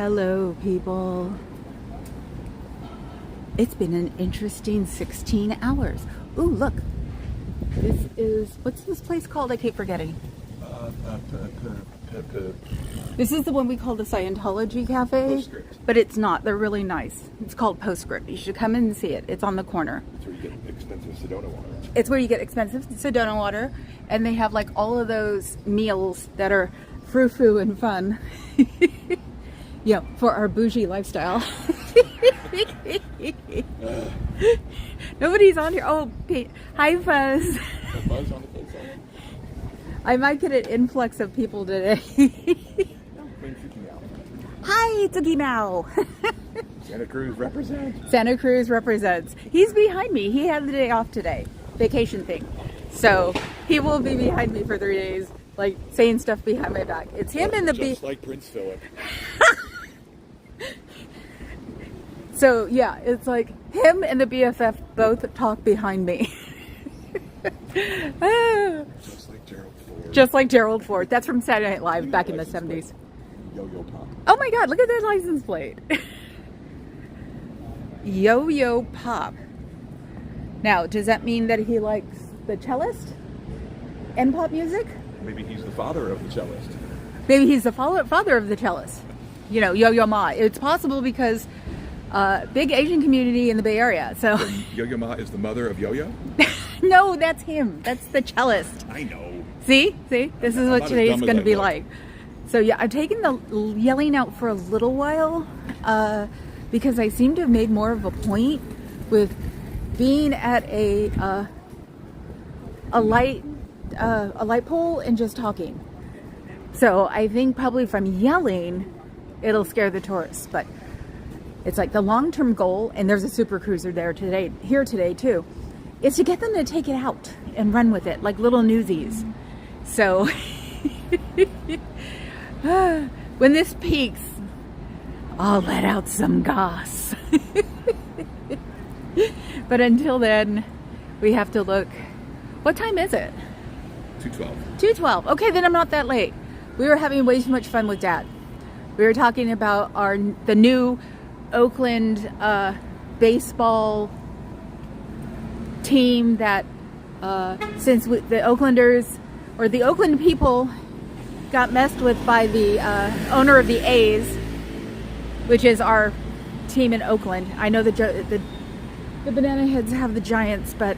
Hello, people. It's been an interesting 16 hours. Ooh, look. This is, what's this place called? I keep forgetting. This is the one we call the Scientology Cafe. Postscript. But it's not. They're really nice. It's called Postscript. You should come in and see it. It's on the corner. That's where you get expensive Sedona water. It's where you get expensive Sedona water. And they have like all of those meals that are frou-frou and fun. Yeah, for our bougie lifestyle. Nobody's on here. Oh, hi, Fuzz. Buzz on the place. I might get an influx of people today. Hi, Tookie Mao. Santa Cruz represents. Santa Cruz represents. He's behind me. He had the day off today. Vacation thing. So he will be behind me for 3 days, like saying stuff behind my back. It's him and the Just like Prince Philip. So yeah, it's like him and the BFF both talk behind me. Just like Gerald Ford. Just like Gerald Ford. That's from Saturday Night Live back in the 70s. Yo-Yo Pop. Oh my God, look at that license plate. Yo-Yo Pop. Now, does that mean that he likes the cellist and pop music? Maybe he's the father of the cellist. Maybe he's the father of the cellist. You know, Yo-Yo Ma. It's possible because big Asian community in the Bay Area. So Yo-Yo Ma is the mother of Yo-Yo? no, that's him. That's the cellist. I know. See? This is what not today as is dumb as going to I be look. like. So yeah, I've taken the yelling out for a little while because I seem to have made more of a point with being at a light pole and just talking. So I think probably if I'm yelling, it'll scare the tourists. But it's like the long-term goal, and there's a super cruiser here today too, is to get them to take it out and run with it like little newsies. So when this peaks, I'll let out some Goths. But until then, we have to look. What time is it? 2:12. 2:12. Okay, then I'm not that late. We were having way too much fun with Dad. We were talking about the new Oakland baseball team that since the Oaklanders or the Oakland people got messed with by the owner of the A's, which is our team in Oakland. I know the Banana Heads have the Giants, but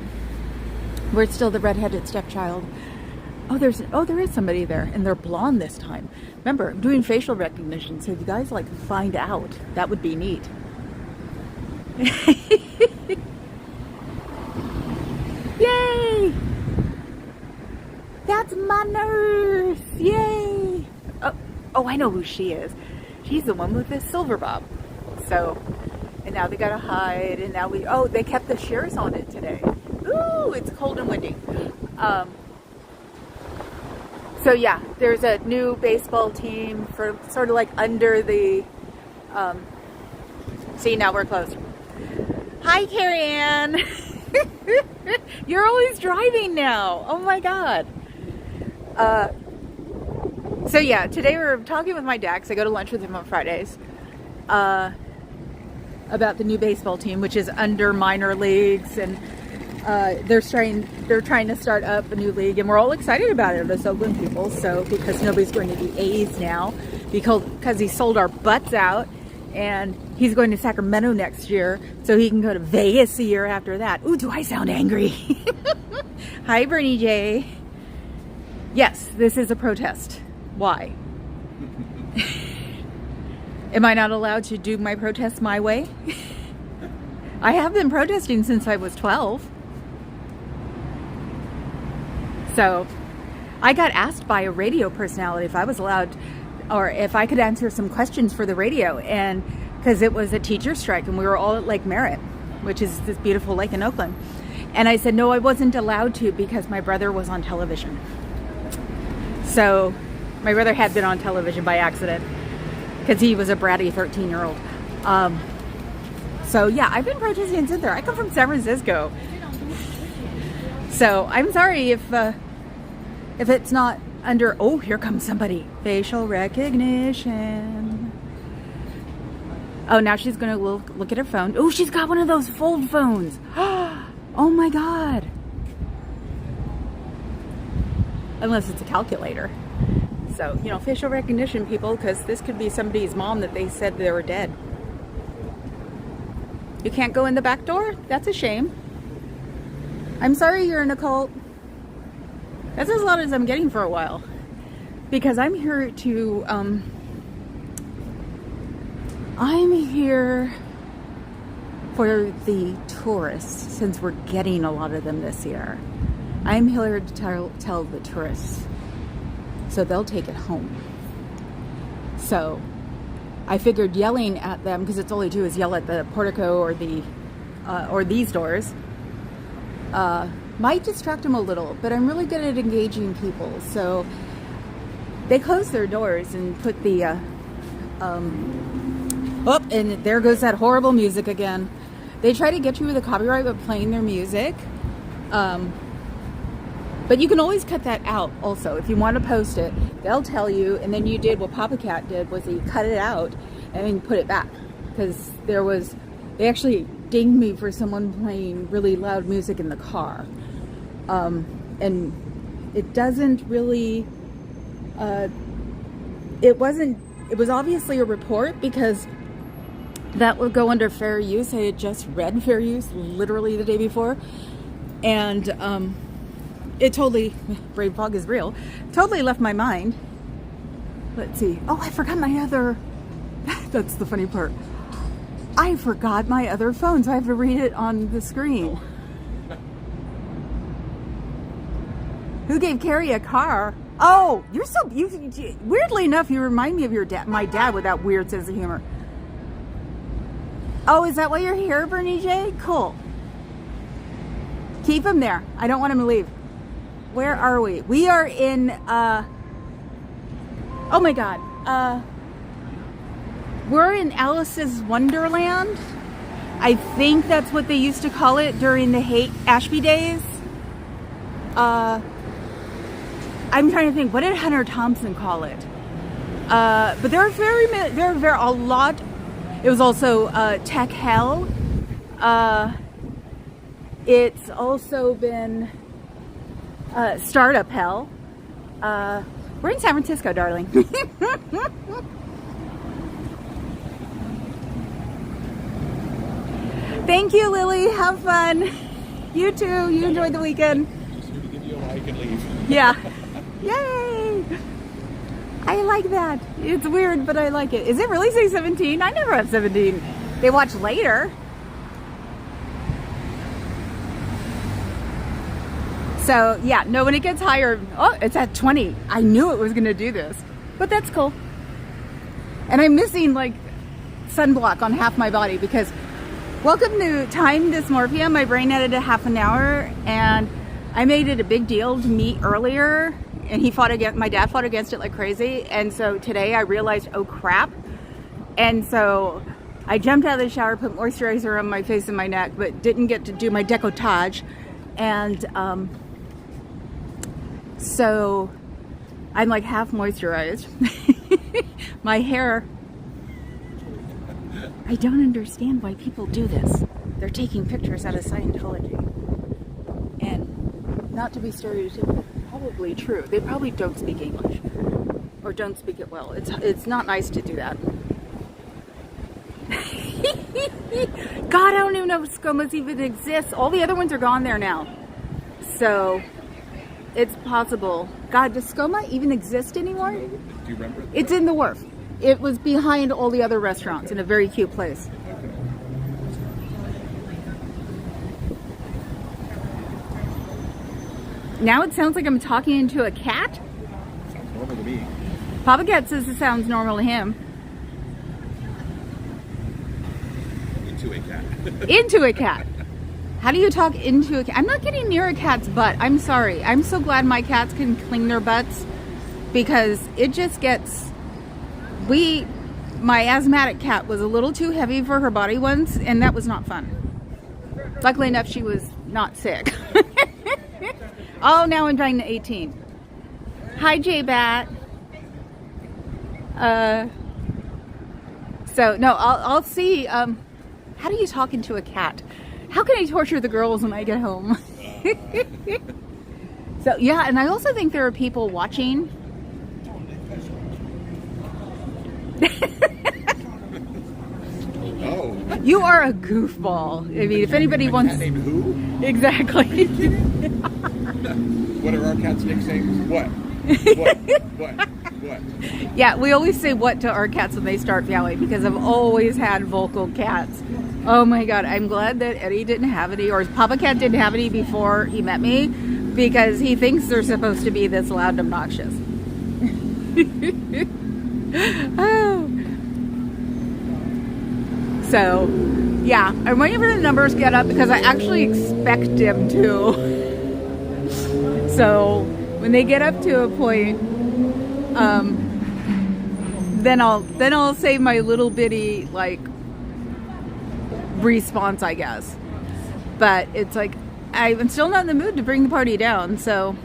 we're still the redheaded stepchild. Oh, there is somebody there, and they're blonde this time. Remember, I'm doing facial recognition, so if you guys like find out, that would be neat. Yay! That's my nurse! Yay! Oh, I know who she is. She's the one with the silver bob. So, and now they gotta hide, and now they kept the shears on it today. Ooh, it's cold and windy. So yeah, there's a new baseball team for sort of like under the, see, now we're closed. Hi, Carrie Ann. You're always driving now. Oh my God. So yeah, today we're talking with my dad, 'cause I go to lunch with him on Fridays, about the new baseball team, which is under minor leagues, and they're trying to start up a new league, and we're all excited about it, us Oakland people. So because nobody's going to be A's now, because he sold our butts out, and he's going to Sacramento next year, so he can go to Vegas the year after that. Ooh, do I sound angry? Hi, Bernie J. Yes, this is a protest. Why? Am I not allowed to do my protest my way? I have been protesting since I was 12. So I got asked by a radio personality if I was allowed, or if I could answer some questions for the radio, and because it was a teacher strike and we were all at Lake Merritt, which is this beautiful lake in Oakland. And I said, no, I wasn't allowed to because my brother was on television. So my brother had been on television by accident because he was a bratty 13-year-old. So yeah, I've been protesting since there. I come from San Francisco. So I'm sorry if it's not under, oh, here comes somebody. Facial recognition. Oh, now she's gonna look at her phone. Oh, she's got one of those fold phones. Oh my God. Unless it's a calculator. So, you know, facial recognition, people, because this could be somebody's mom that they said they were dead. You can't go in the back door? That's a shame. I'm sorry you're in a cult. That's as loud as I'm getting for a while. Because I'm here to, I'm here for the tourists, since we're getting a lot of them this year. I'm here to tell the tourists so they'll take it home. So I figured yelling at them, because it's all I do is yell at the portico or the or these doors, might distract them a little, but I'm really good at engaging people. So they close their doors and put the oh, and there goes that horrible music again. They try to get you with a copyright by playing their music. But you can always cut that out also. If you want to post it, they'll tell you, and then you did what Papa Cat did, was he cut it out and then put it back. Because they actually dinged me for someone playing really loud music in the car. And it doesn't really, it was obviously a report, because that would go under fair use. I had just read fair use literally the day before. And it totally, brain fog is real, totally left my mind. Let's see. Oh, I forgot my other, that's the funny part. I forgot my other phone, so I have to read it on the screen. Who gave Carrie a car? Oh, you're so, weirdly enough, you remind me of your dad, my dad, with that weird sense of humor. Oh, is that why you're here, Bernie J? Cool. Keep him there. I don't want him to leave. Where are we? We are in, oh my God. We're in Alice's Wonderland. I think that's what they used to call it during the Ashby days. I'm trying to think, what did Hunter Thompson call it? But there are a lot. It was also Tech Hell. It's also been Startup Hell. We're in San Francisco, darling. Thank you, Lily. Have fun. You too. You enjoy the weekend. Just here to give you a like and leave. Yeah. Yay! I like that. It's weird, but I like it. Is it really say 17? I never have 17. They watch later. So yeah, no, when it gets higher, oh, it's at 20. I knew it was gonna do this, but that's cool. And I'm missing like sunblock on half my body, because welcome to time dysmorphia. My brain edited half an hour, and I made it a big deal to meet earlier, and my dad fought against it like crazy. And so today I realized, oh crap. And so I jumped out of the shower, put moisturizer on my face and my neck, but didn't get to do my décolletage. And so I'm like half moisturized. My hair, I don't understand why people do this. They're taking pictures out of Scientology. And not to be stereotypical, probably true. They probably don't speak English, or don't speak it well. It's not nice to do that. God, I don't even know if ScoMo's even exists. All the other ones are gone there now. So it's possible. God, does ScoMo even exist anymore? Do you remember? It's in the wharf. It was behind all the other restaurants in a very cute place. Now it sounds like I'm talking into a cat. Sounds normal to me. Papa Cat says it sounds normal to him. Into a cat. Into a cat. How do you talk into a cat? I'm not getting near a cat's butt. I'm sorry. I'm so glad my cats can clean their butts, because it just gets... My asthmatic cat was a little too heavy for her body once, and that was not fun. Luckily enough, she was not sick. Oh, now I'm trying to 18. Hi, J-Bat. So no, I'll see. How do you talk into a cat? How can I torture the girls when I get home? So yeah, and I also think there are people watching. Oh. You are a goofball. I mean, if anybody wants. Cat named who? Exactly. What are our cat's nicknames? What? What? Yeah, we always say what to our cats when they start meowing because I've always had vocal cats. Oh my god, I'm glad that Eddie didn't have any, or Papa Cat didn't have any before he met me, because he thinks they're supposed to be this loud and obnoxious. Oh. So, yeah, I'm waiting for the numbers to get up because I actually expect them to. So, when they get up to a point, then I'll say my little bitty like response, I guess. But it's like I'm still not in the mood to bring the party down. So,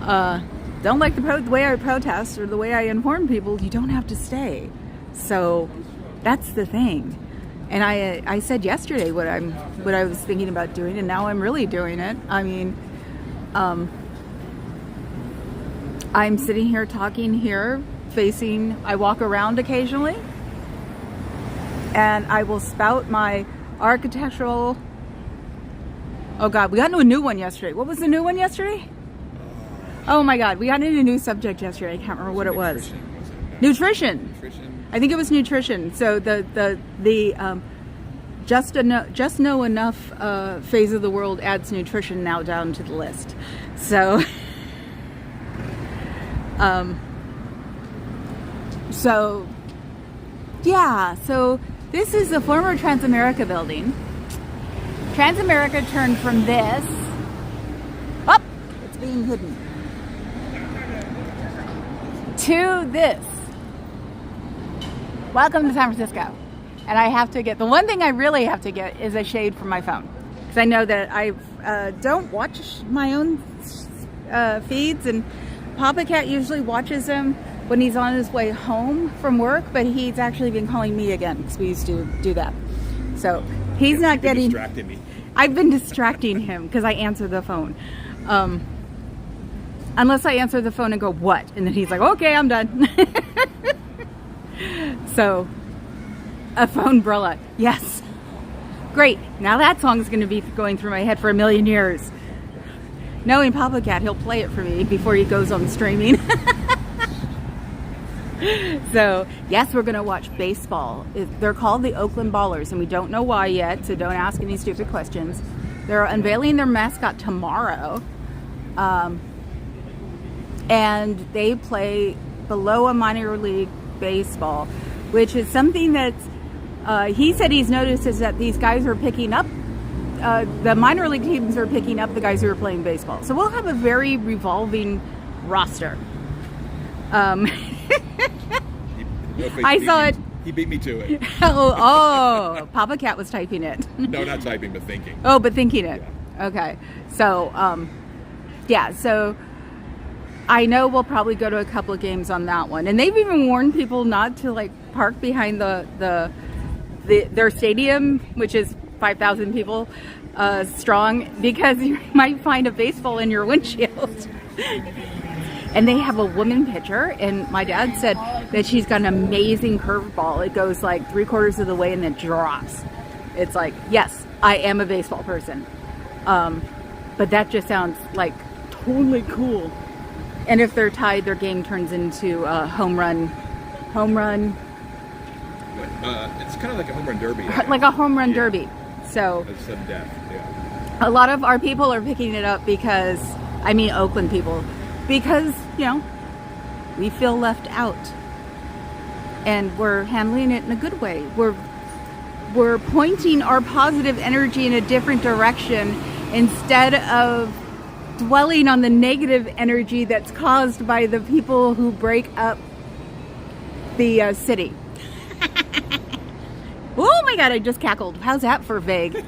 don't like the way I protest or the way I inform people. You don't have to stay. So that's the thing. And I said yesterday what I was thinking about doing, and now I'm really doing it. I mean, I'm sitting here talking here, I walk around occasionally, and I will spout my architectural. Oh God, we got into a new one yesterday. What was the new one yesterday? Oh my God, we got into a new subject yesterday. I can't remember what it was. Nutrition. I think it was nutrition. So the just know enough phase of the world adds nutrition now down to the list. So yeah, so this is the former Transamerica building. Transamerica turned from this. Oh, it's being hidden. To this. Welcome to San Francisco. And I have to get, the one thing I really have to get is a shade for my phone. Because I know that I don't watch my own feeds, and Papa Cat usually watches them when he's on his way home from work, but he's actually been calling me again because we used to do that. So he's not getting... distracting me. I've been distracting him because I answer the phone. Unless I answer the phone and go, what? And then he's like, okay, I'm done. So, a phone umbrella. Yes. Great. Now that song's going to be going through my head for a million years. Knowing Papa Cat, he'll play it for me before he goes on streaming. So, yes, we're going to watch baseball. They're called the Oakland Ballers, and we don't know why yet, so don't ask any stupid questions. They're unveiling their mascot tomorrow. And they play below a minor league baseball, which is something that he said he's noticed is that these guys are picking up, the minor league teams are picking up the guys who are playing baseball. So we'll have a very revolving roster. I saw it. He beat me to it. Oh, Papa Cat was typing it. No, not typing, but thinking. Oh, but thinking it. Yeah. Okay. So, yeah, so I know we'll probably go to a couple of games on that one. And they've even warned people not to like park behind their stadium, which is 5,000 people strong, because you might find a baseball in your windshield. And they have a woman pitcher, and my dad said that she's got an amazing curveball. It goes like 3/4 of the way and then drops. It's like, yes, I am a baseball person. But that just sounds like totally cool. And if they're tied, their game turns into a home run. It's kind of like a home run derby. Like a home run derby. So That's sudden death, yeah. a lot of our people are picking it up because, I mean Oakland people, because, you know, we feel left out. And we're handling it in a good way. We're pointing our positive energy in a different direction instead of dwelling on the negative energy that's caused by the people who break up the city. Oh my God, I just cackled. How's that for vague?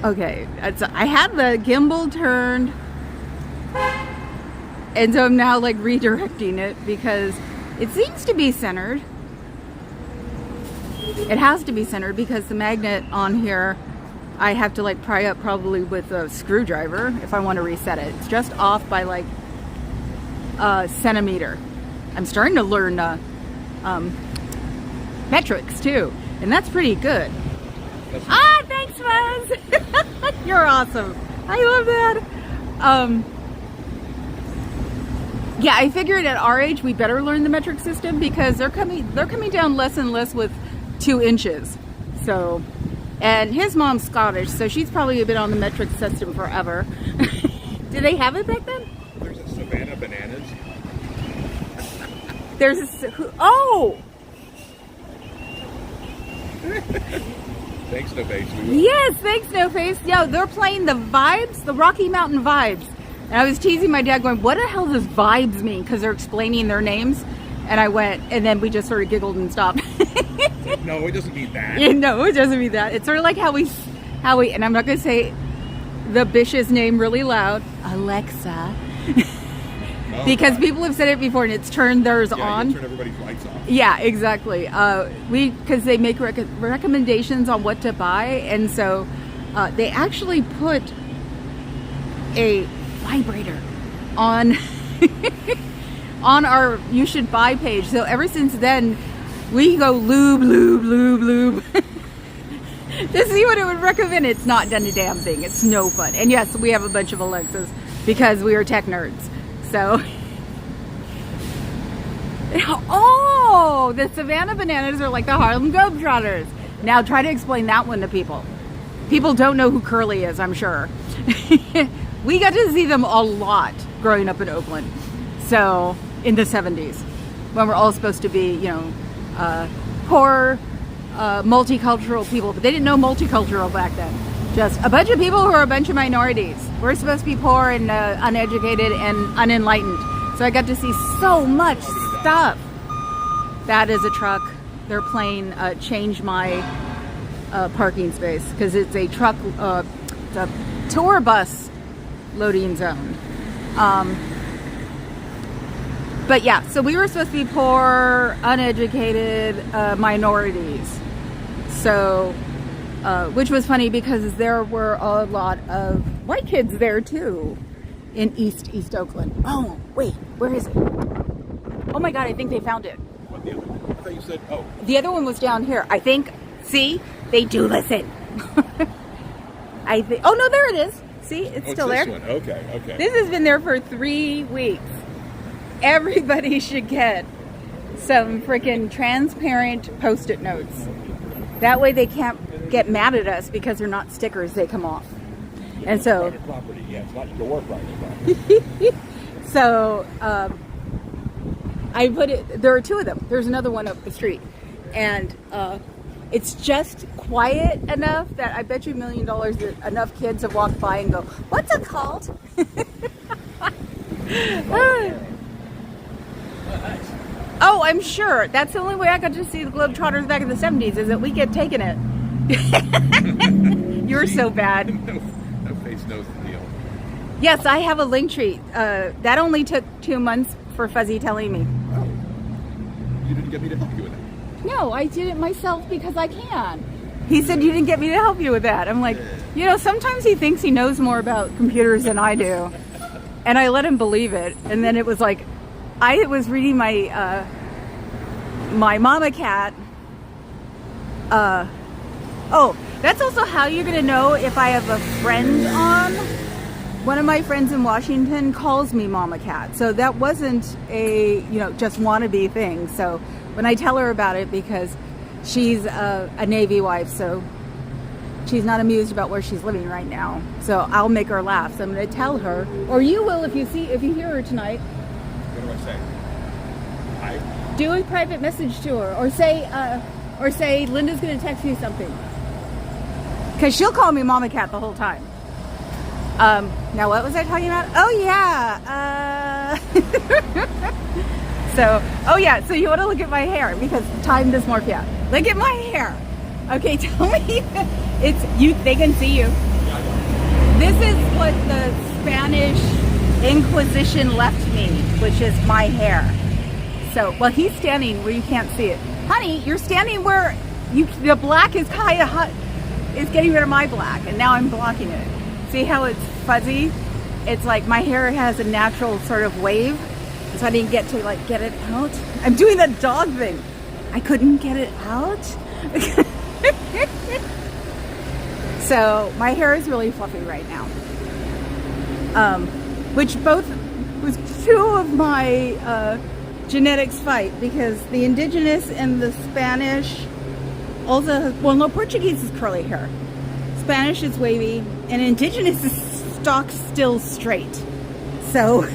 Okay, I had the gimbal turned, and so I'm now like redirecting it because It seems to be centered. It has to be centered because the magnet on here, I have to like pry up probably with a screwdriver if I want to reset it. It's just off by like a centimeter. I'm starting to learn metrics too, and that's pretty good. Thanks, Buzz. You're awesome. I love that. Yeah, I figured at our age we better learn the metric system because they're coming down less and less with 2 inches. So, and his mom's Scottish, so she's probably been on the metric system forever. Did they have it back then? There's a Savannah bananas. There's a oh. Thanks, No Face. Yes, thanks, No Face. Yeah, they're playing the Vibes, the Rocky Mountain Vibes. And I was teasing my dad going, what the hell does Vibes mean? Because they're explaining their names. And I went, and then we just sort of giggled and stopped. No, it doesn't mean that. Yeah, no, it doesn't mean that. It's sort of like how we, and I'm not going to say the Bish's name really loud, Alexa. Because people have said it before and it's turned theirs on. You turn everybody's lights off. Yeah, exactly. Because they make recommendations on what to buy, and so they actually put a vibrator on on our you should buy page. So ever since then, we go lube, lube, lube, lube to see what it would recommend. It's not done a damn thing. It's no fun. And yes, we have a bunch of Alexas because we are tech nerds. So, oh, the Savannah Bananas are like the Harlem Globetrotters. Now try to explain that one to people. People don't know who Curly is, I'm sure. We got to see them a lot growing up in Oakland. So, in the 70s, when we're all supposed to be, you know, poor, multicultural people. But they didn't know multicultural back then. Just a bunch of people who are a bunch of minorities. We're supposed to be poor and uneducated and unenlightened. So I got to see so much stuff. That is a truck. They're playing Change My Parking Space because it's a truck, it's a tour bus loading zone. But yeah, so we were supposed to be poor, uneducated minorities. So, which was funny because there were a lot of white kids there too in East Oakland. Oh, wait, where is it? Oh my God, I think they found it. What, the other one? I thought you said, oh. The other one was down here. I think, see, they do listen. I think, oh no, there it is. See, it's still this there. One. Okay, okay. This has been there for 3 weeks. Everybody should get some freaking transparent Post-it notes. That way they can't get mad at us because they're not stickers, they come off. And so, private property, yeah, it's not your private property. so I put it, there are 2 of them. There's another one up the street. And it's just quiet enough that I bet you $1 million that enough kids have walked by and go, what's it called? Oh, I'm sure. That's the only way I got to see the Globetrotters back in the 70s is that we get taken it. You're so bad. No Face knows the deal. Yes, I have a link tree. That only took 2 months for Fuzzy telling me. Oh. You didn't get me to help you with that. No, I did it myself because I can. He said you didn't get me to help you with that. I'm like, you know, sometimes he thinks he knows more about computers than I do. And I let him believe it. And then it was like, I was reading my my mama cat. Oh, that's also how you're gonna know if I have a friend on. One of my friends in Washington calls me Mama Cat, so that wasn't a just wannabe thing. So when I tell her about it, because she's a Navy wife, so she's not amused about where she's living right now. So I'll make her laugh. So I'm gonna tell her, or you will if you hear her tonight. What do I say? Hi? Do a private message to her, or say Linda's gonna text you something, because she'll call me Mama Cat the whole time. Now what was I talking about? Oh yeah. So you want to look at my hair because time dysmorphia. Look at my hair. Okay, tell me. They can see you. This is what the Spanish Inquisition left me, which is my hair. So, well, he's standing where you can't see it. Honey, you're standing where the black is kind of hot, is getting rid of my black, and now I'm blocking it. See how it's fuzzy? It's like my hair has a natural sort of wave, so I didn't get to like get it out. I'm doing the dog thing. I couldn't get it out. So my hair is really fluffy right now. Which both was two of my genetics fight, because the indigenous and the Spanish also, well, no, Portuguese is curly hair, Spanish is wavy, and indigenous is stock still straight. So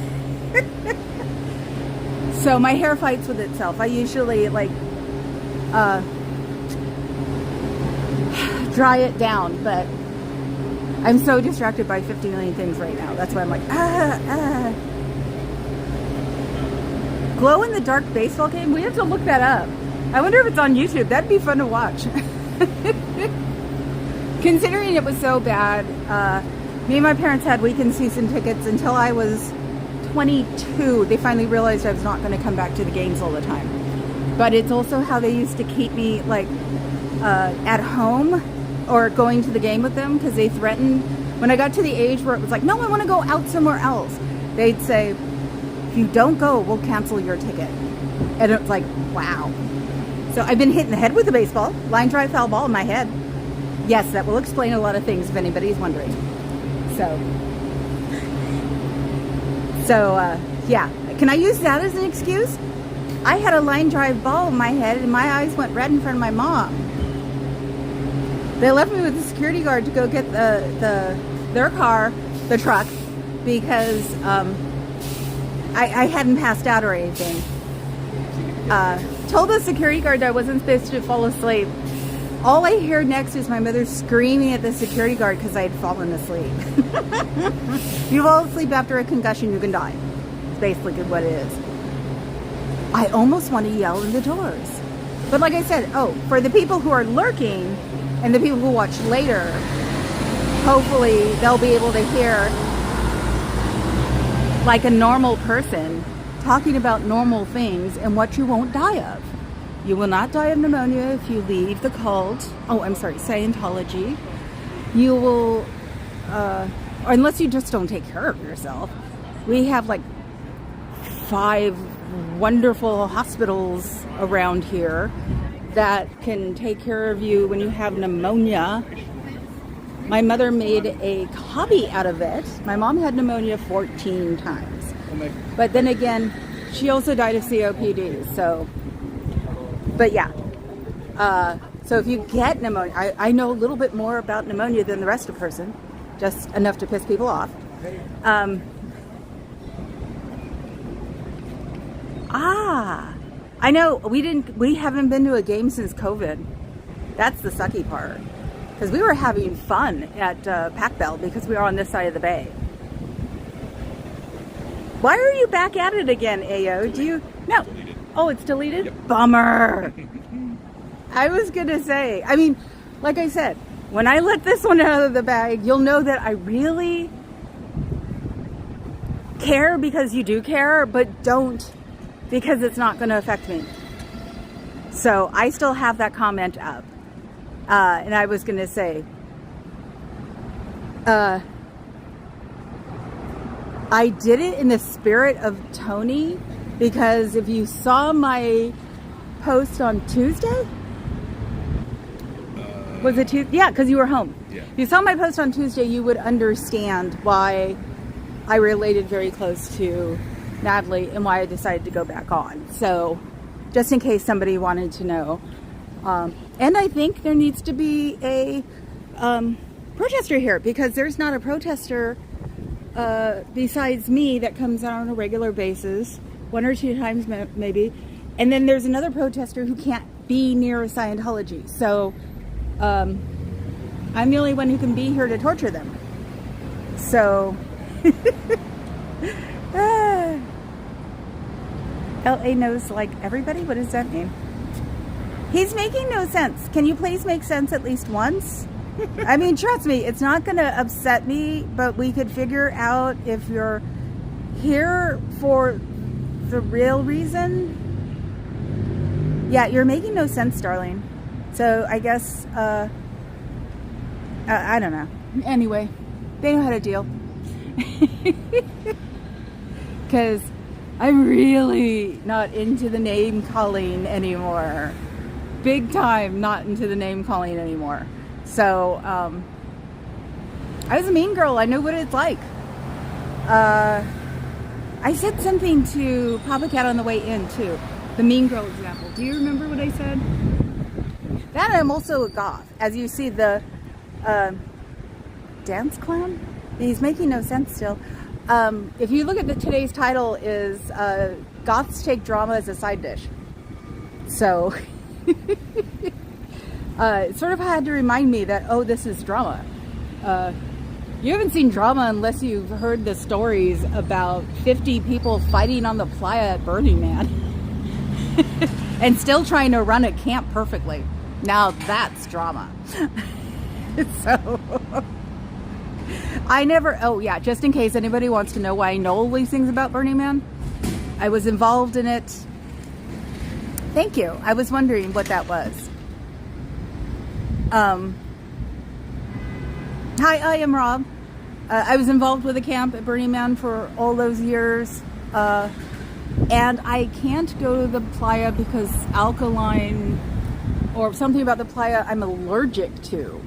so my hair fights with itself. I usually like dry it down, but I'm so distracted by 50 million things right now. That's why I'm like, Glow in the dark baseball game? We have to look that up. I wonder if it's on YouTube. That'd be fun to watch. Considering it was so bad, me and my parents had weekend season tickets until I was 22. They finally realized I was not going to come back to the games all the time. But it's also how they used to keep me like at home or going to the game with them, because they threatened, when I got to the age where it was like, no, I want to go out somewhere else, they'd say, if you don't go, we'll cancel your ticket. And it's like, wow. So I've been hitting the head with a baseball, line drive foul ball in my head. Yes, that will explain a lot of things if anybody's wondering. So yeah, can I use that as an excuse? I had a line drive ball in my head and my eyes went red in front of my mom. They left me with the security guard to go get their car, the truck, because I hadn't passed out or anything. Told the security guard I wasn't supposed to fall asleep. All I hear next is my mother screaming at the security guard because I had fallen asleep. You fall asleep after a concussion, you can die. It's basically what it is. I almost want to yell in the doors. But like I said, for the people who are lurking and the people who watch later, hopefully they'll be able to hear like a normal person talking about normal things and what you won't die of. You will not die of pneumonia if you leave the cult. Scientology. You will, or unless you just don't take care of yourself. We have like 5 wonderful hospitals around here that can take care of you when you have pneumonia. My mother made a hobby out of it. My mom had pneumonia 14 times. But then again, she also died of COPD. So, but yeah. So if you get pneumonia, I know a little bit more about pneumonia than the rest of the person. Just enough to piss people off. I know we haven't been to a game since COVID. That's the sucky part. Because we were having fun at Pac Bell because we were on this side of the bay. Why are you back at it again, Ayo? Do you? No. Oh, it's deleted? Yep. Bummer. I was going to say, I mean, like I said, when I let this one out of the bag, you'll know that I really care because you do care, but don't because it's not going to affect me. So I still have that comment up. And I was going to say, I did it in the spirit of Tony, because if you saw my post on Tuesday, was it Tuesday? Yeah, because you were home. Yeah. If you saw my post on Tuesday, you would understand why I related very close to Natalie and why I decided to go back on. So just in case somebody wanted to know. And I think there needs to be a protester here, because there's not a protester besides me that comes out on a regular basis, 1 or 2 times maybe. And then there's another protester who can't be near Scientology. So I'm the only one who can be here to torture them. So LA knows like everybody? What does that mean? He's making no sense. Can you please make sense at least once? I mean, trust me, it's not going to upset me, but we could figure out if you're here for the real reason Yeah, you're making no sense, darling. So I guess, I don't know. Anyway, they know how to deal. Because I'm really not into the name calling anymore. Big time not into the name calling anymore. So, I was a mean girl. I know what it's like. I said something to Papa Cat on the way in too. The mean girl example. Do you remember what I said? That I'm also a goth. As you see, the dance clown? He's making no sense still. If you look at today's title is Goths take drama as a side dish. So it sort of had to remind me that, oh, this is drama. You haven't seen drama unless you've heard the stories about 50 people fighting on the playa at Burning Man and still trying to run a camp perfectly. Now that's drama. So I never, oh yeah, just in case anybody wants to know why I know all these things about Burning Man, I was involved in it. Thank you. I was wondering what that was. Hi, I am Rob. I was involved with a camp at Burning Man for all those years. And I can't go to the playa because alkaline or something about the playa I'm allergic to.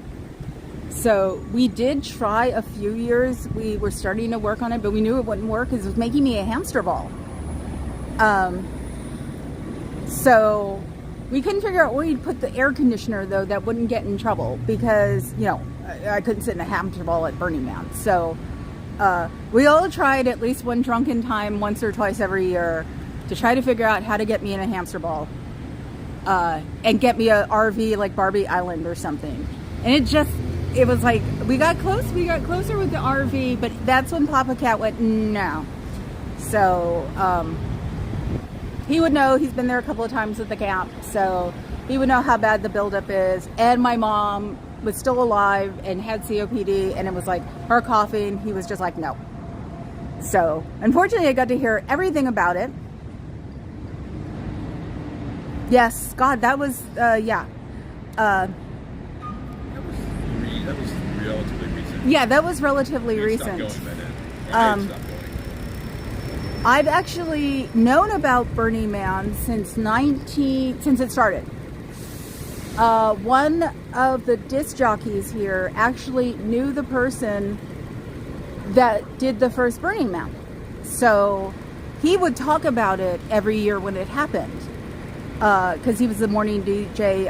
So we did try a few years. We were starting to work on it, but we knew it wouldn't work because it was making me a hamster ball. So we couldn't figure out where you'd put the air conditioner though that wouldn't get in trouble because, you know, I couldn't sit in a hamster ball at Burning Man. So we all tried at least one drunken time once or twice every year to try to figure out how to get me in a hamster ball and get me a RV like Barbie Island or something. And it was like, we got closer with the RV, but that's when Papa Cat went, no. So he would know, he's been there a couple of times at the camp, so he would know how bad the buildup is. And my mom was still alive and had COPD, and it was like her coughing, he was just like, no. So unfortunately I got to hear everything about it. Yes, God, that was, yeah. That was relatively recent. Yeah, that was relatively recent. I've actually known about Burning Man since it started. One of the disc jockeys here actually knew the person that did the first Burning Man. So he would talk about it every year when it happened. Because he was the morning DJ.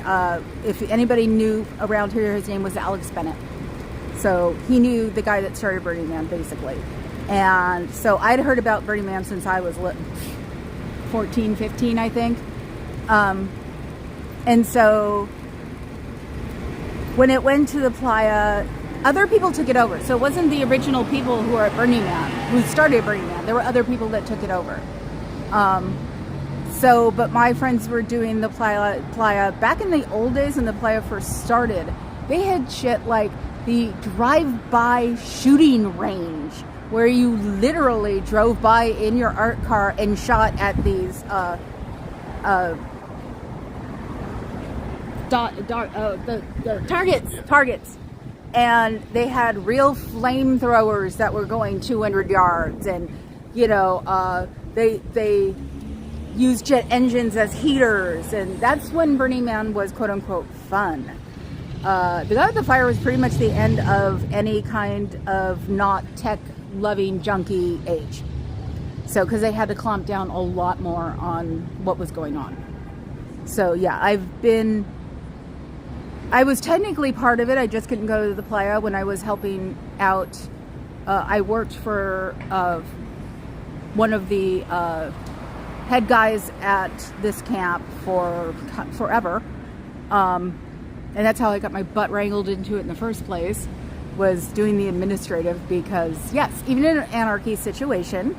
If anybody knew around here, his name was Alex Bennett. So he knew the guy that started Burning Man, basically. And so I'd heard about Burning Man since I was 14, 15, I think. And so when it went to the playa, other people took it over. So it wasn't the original people who were at Burning Man, who started Burning Man. There were other people that took it over. But my friends were doing the playa back in the old days when the playa first started. They had shit like the drive-by shooting range, where you literally drove by in your art car and shot at these targets. And they had real flamethrowers that were going 200 yards, and you know, they used jet engines as heaters, and that's when Burning Man was quote unquote fun. The God of the Fire was pretty much the end of any kind of not tech loving junkie age. So, because they had to clamp down a lot more on what was going on. So yeah, I was technically part of it. I just couldn't go to the playa when I was helping out. I worked for one of the head guys at this camp for forever. And that's how I got my butt wrangled into it in the first place, was doing the administrative, because yes, even in an anarchy situation,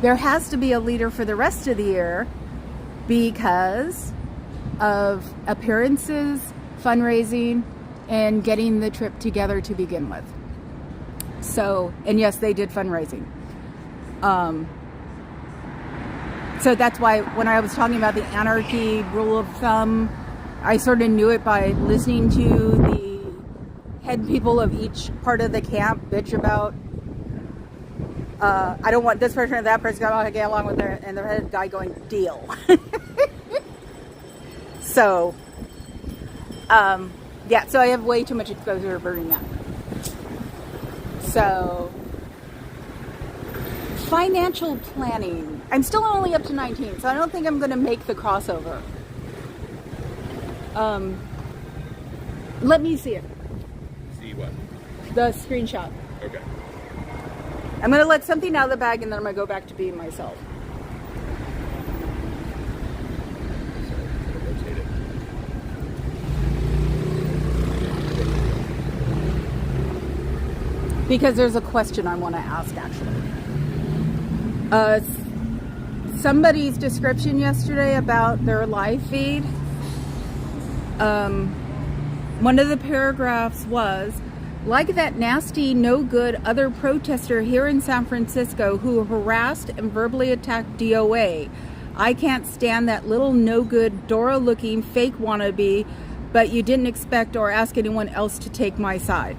there has to be a leader for the rest of the year because of appearances, fundraising, and getting the trip together to begin with. So, and yes, they did fundraising. So that's why when I was talking about the anarchy rule of thumb, I sort of knew it by listening to the head people of each part of the camp bitch about, I don't want this person or that person to get along with it, and the head guy going, deal. So, yeah, so I have way too much exposure to Burning Man. So, financial planning. I'm still only up to 19, so I don't think I'm going to make the crossover. Let me see it. See what? The screenshot. Okay. I'm going to let something out of the bag, and then I'm going to go back to being myself. Rotate it. Because there's a question I want to ask, actually. Somebody's description yesterday about their live feed, one of the paragraphs was, like that nasty, no good other protester here in San Francisco who harassed and verbally attacked DOA. I can't stand that little no good Dora looking fake wannabe, but you didn't expect or ask anyone else to take my side.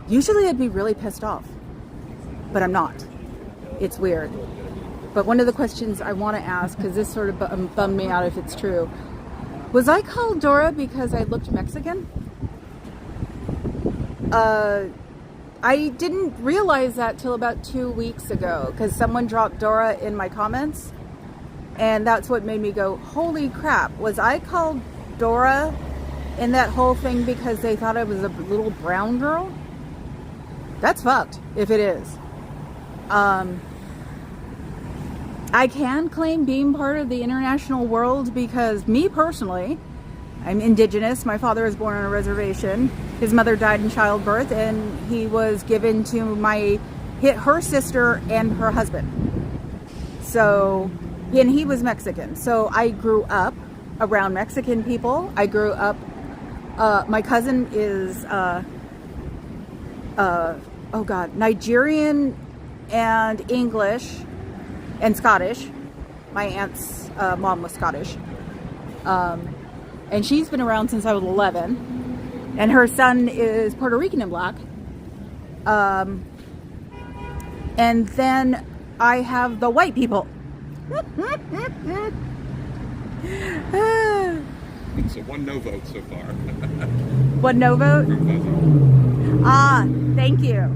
Usually I'd be really pissed off, but I'm not. It's weird. But one of the questions I want to ask, because this sort of bummed me out if it's true, was I called Dora because I looked Mexican? I didn't realize that till about 2 weeks ago, because someone dropped Dora in my comments, and that's what made me go, holy crap, was I called Dora in that whole thing because they thought I was a little brown girl? That's fucked, if it is. I can claim being part of the international world because me personally, I'm indigenous. My father was born on a reservation. His mother died in childbirth, and he was given to her sister and her husband. So, and he was Mexican. So I grew up around Mexican people. I grew up, my cousin is, Nigerian and English and Scottish. My aunt's mom was Scottish. And she's been around since I was 11. And her son is Puerto Rican and black. And then I have the white people. So one no vote so far. One no vote? Ah, thank you.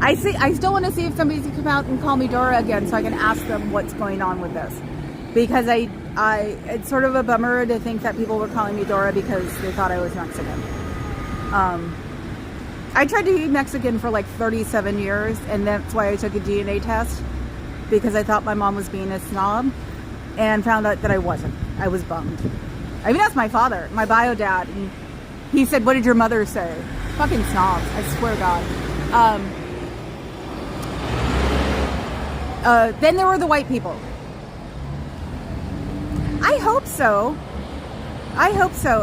I still want to see if somebody's going to come out and call me Dora again so I can ask them what's going on with this. Because it's sort of a bummer to think that people were calling me Dora because they thought I was Mexican. I tried to be Mexican for like 37 years, and that's why I took a DNA test, because I thought my mom was being a snob, and found out that I wasn't. I was bummed. I even asked my father, my bio dad, and he said, "What did your mother say?" Fucking snobs, I swear to God. Then there were the white people. I hope so.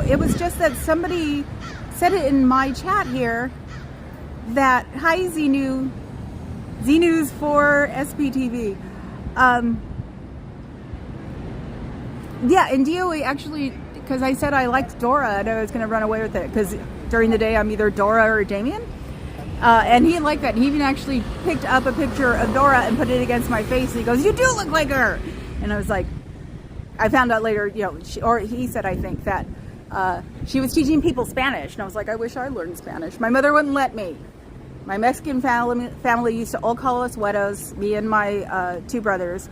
It was just that somebody said it in my chat here that, hi Zenu, Z-News for SPTV. Yeah, and DOA actually, because I said I liked Dora and I was going to run away with it, because during the day I'm either Dora or Damien. And he liked that. He even actually picked up a picture of Dora and put it against my face. And he goes, "You do look like her." And I was like, I found out later, he said, I think, that she was teaching people Spanish. And I was like, I wish I learned Spanish. My mother wouldn't let me. My Mexican family used to all call us güeros, me and my 2 brothers.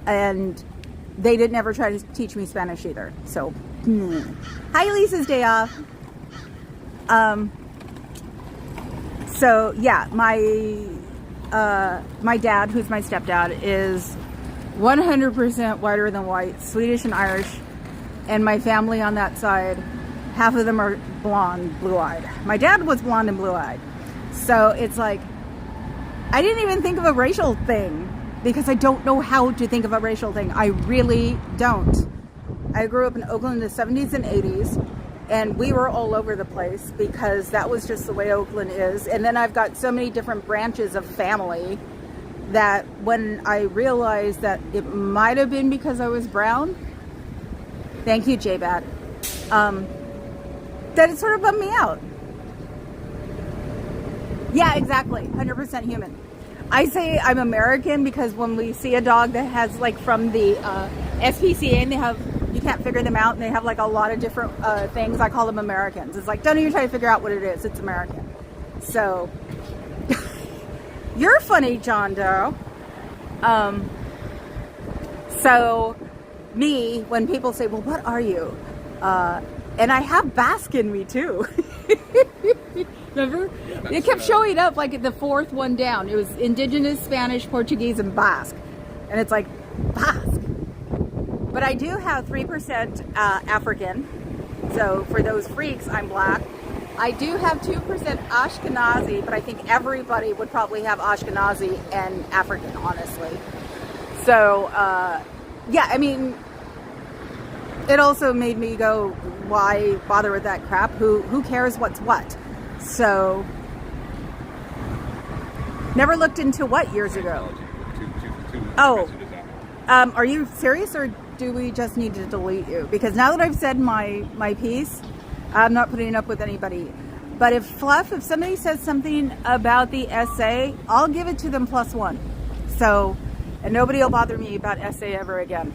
And they didn't ever try to teach me Spanish either. So, hi, Lisa's day off. So yeah, my dad, who's my stepdad, is 100% whiter than white, Swedish and Irish, and my family on that side, half of them are blonde, blue-eyed. My dad was blonde and blue-eyed. So it's like, I didn't even think of a racial thing, because I don't know how to think of a racial thing. I really don't. I grew up in Oakland in the 70s and 80s. And we were all over the place because that was just the way Oakland is. And then I've got so many different branches of family that when I realized that it might have been because I was brown, thank you, J-Bat, that it sort of bummed me out. Yeah, exactly. 100% human. I say I'm American because when we see a dog that has like from the SPCA and they have, you can't figure them out and they have like a lot of different things, I call them Americans. It's like, don't even try to figure out what it is. It's American. So, you're funny, John Doe. So, me, when people say, well, what are you? And I have Basque in me too. Remember? It kept showing up like the fourth one down. It was Indigenous, Spanish, Portuguese, and Basque. And it's like, Basque. But I do have 3% African. So for those freaks, I'm black. I do have 2% Ashkenazi, but I think everybody would probably have Ashkenazi and African, honestly. So, yeah, I mean, it also made me go, why bother with that crap? Who cares what's what? So, never looked into what years ago. Oh, are you serious, or do we just need to delete you? Because now that I've said my piece, I'm not putting up with anybody. But if somebody says something about the essay, I'll give it to them +1. So, and nobody will bother me about essay ever again.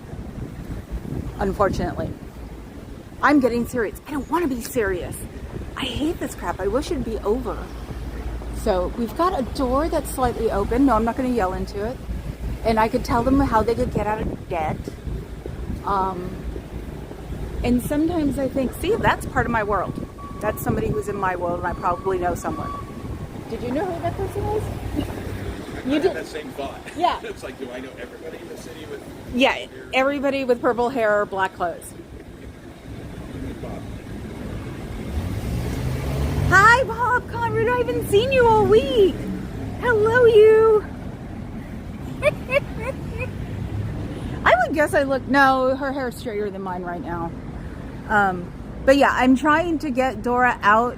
Unfortunately. I'm getting serious. I don't want to be serious. I hate this crap. I wish it'd be over. So we've got a door that's slightly open. No, I'm not going to yell into it. And I could tell them how they could get out of debt. And sometimes I think, see, that's part of my world. That's somebody who's in my world, and I probably know someone. Did you know who that person was? You did that same thought. Yeah. It's like, do I know everybody in the city with? Yeah, everybody with purple hair or black clothes. Hi, Bob Conrad. I haven't seen you all week. Hello, you. I would guess I look. No, her hair's straighter than mine right now. But yeah, I'm trying to get Dora out,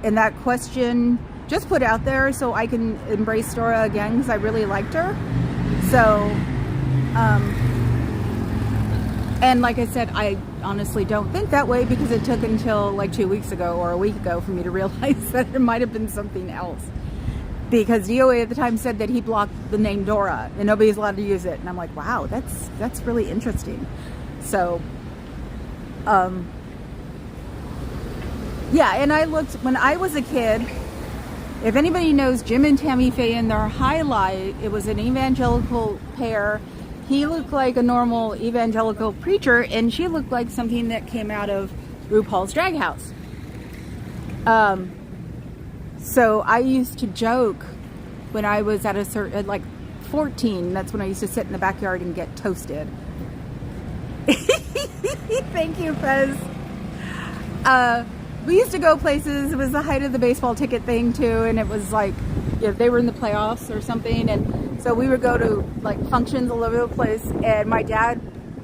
and that question just put out there so I can embrace Dora again because I really liked her. So, and like I said, I honestly don't think that way because it took until like 2 weeks ago or a week ago for me to realize that it might have been something else. Because DOA at the time said that he blocked the name Dora and nobody's allowed to use it. And I'm like, wow, that's really interesting. So, yeah, and I looked, when I was a kid, if anybody knows Jim and Tammy Faye in their highlight, it was an evangelical pair. He looked like a normal evangelical preacher, and she looked like something that came out of RuPaul's Drag House. So I used to joke when I was at a certain, like 14, that's when I used to sit in the backyard and get toasted. Thank you, Fez. We used to go places, it was the height of the baseball ticket thing too, and it was like, if they were in the playoffs or something, and so we would go to like functions all over the place, and my dad,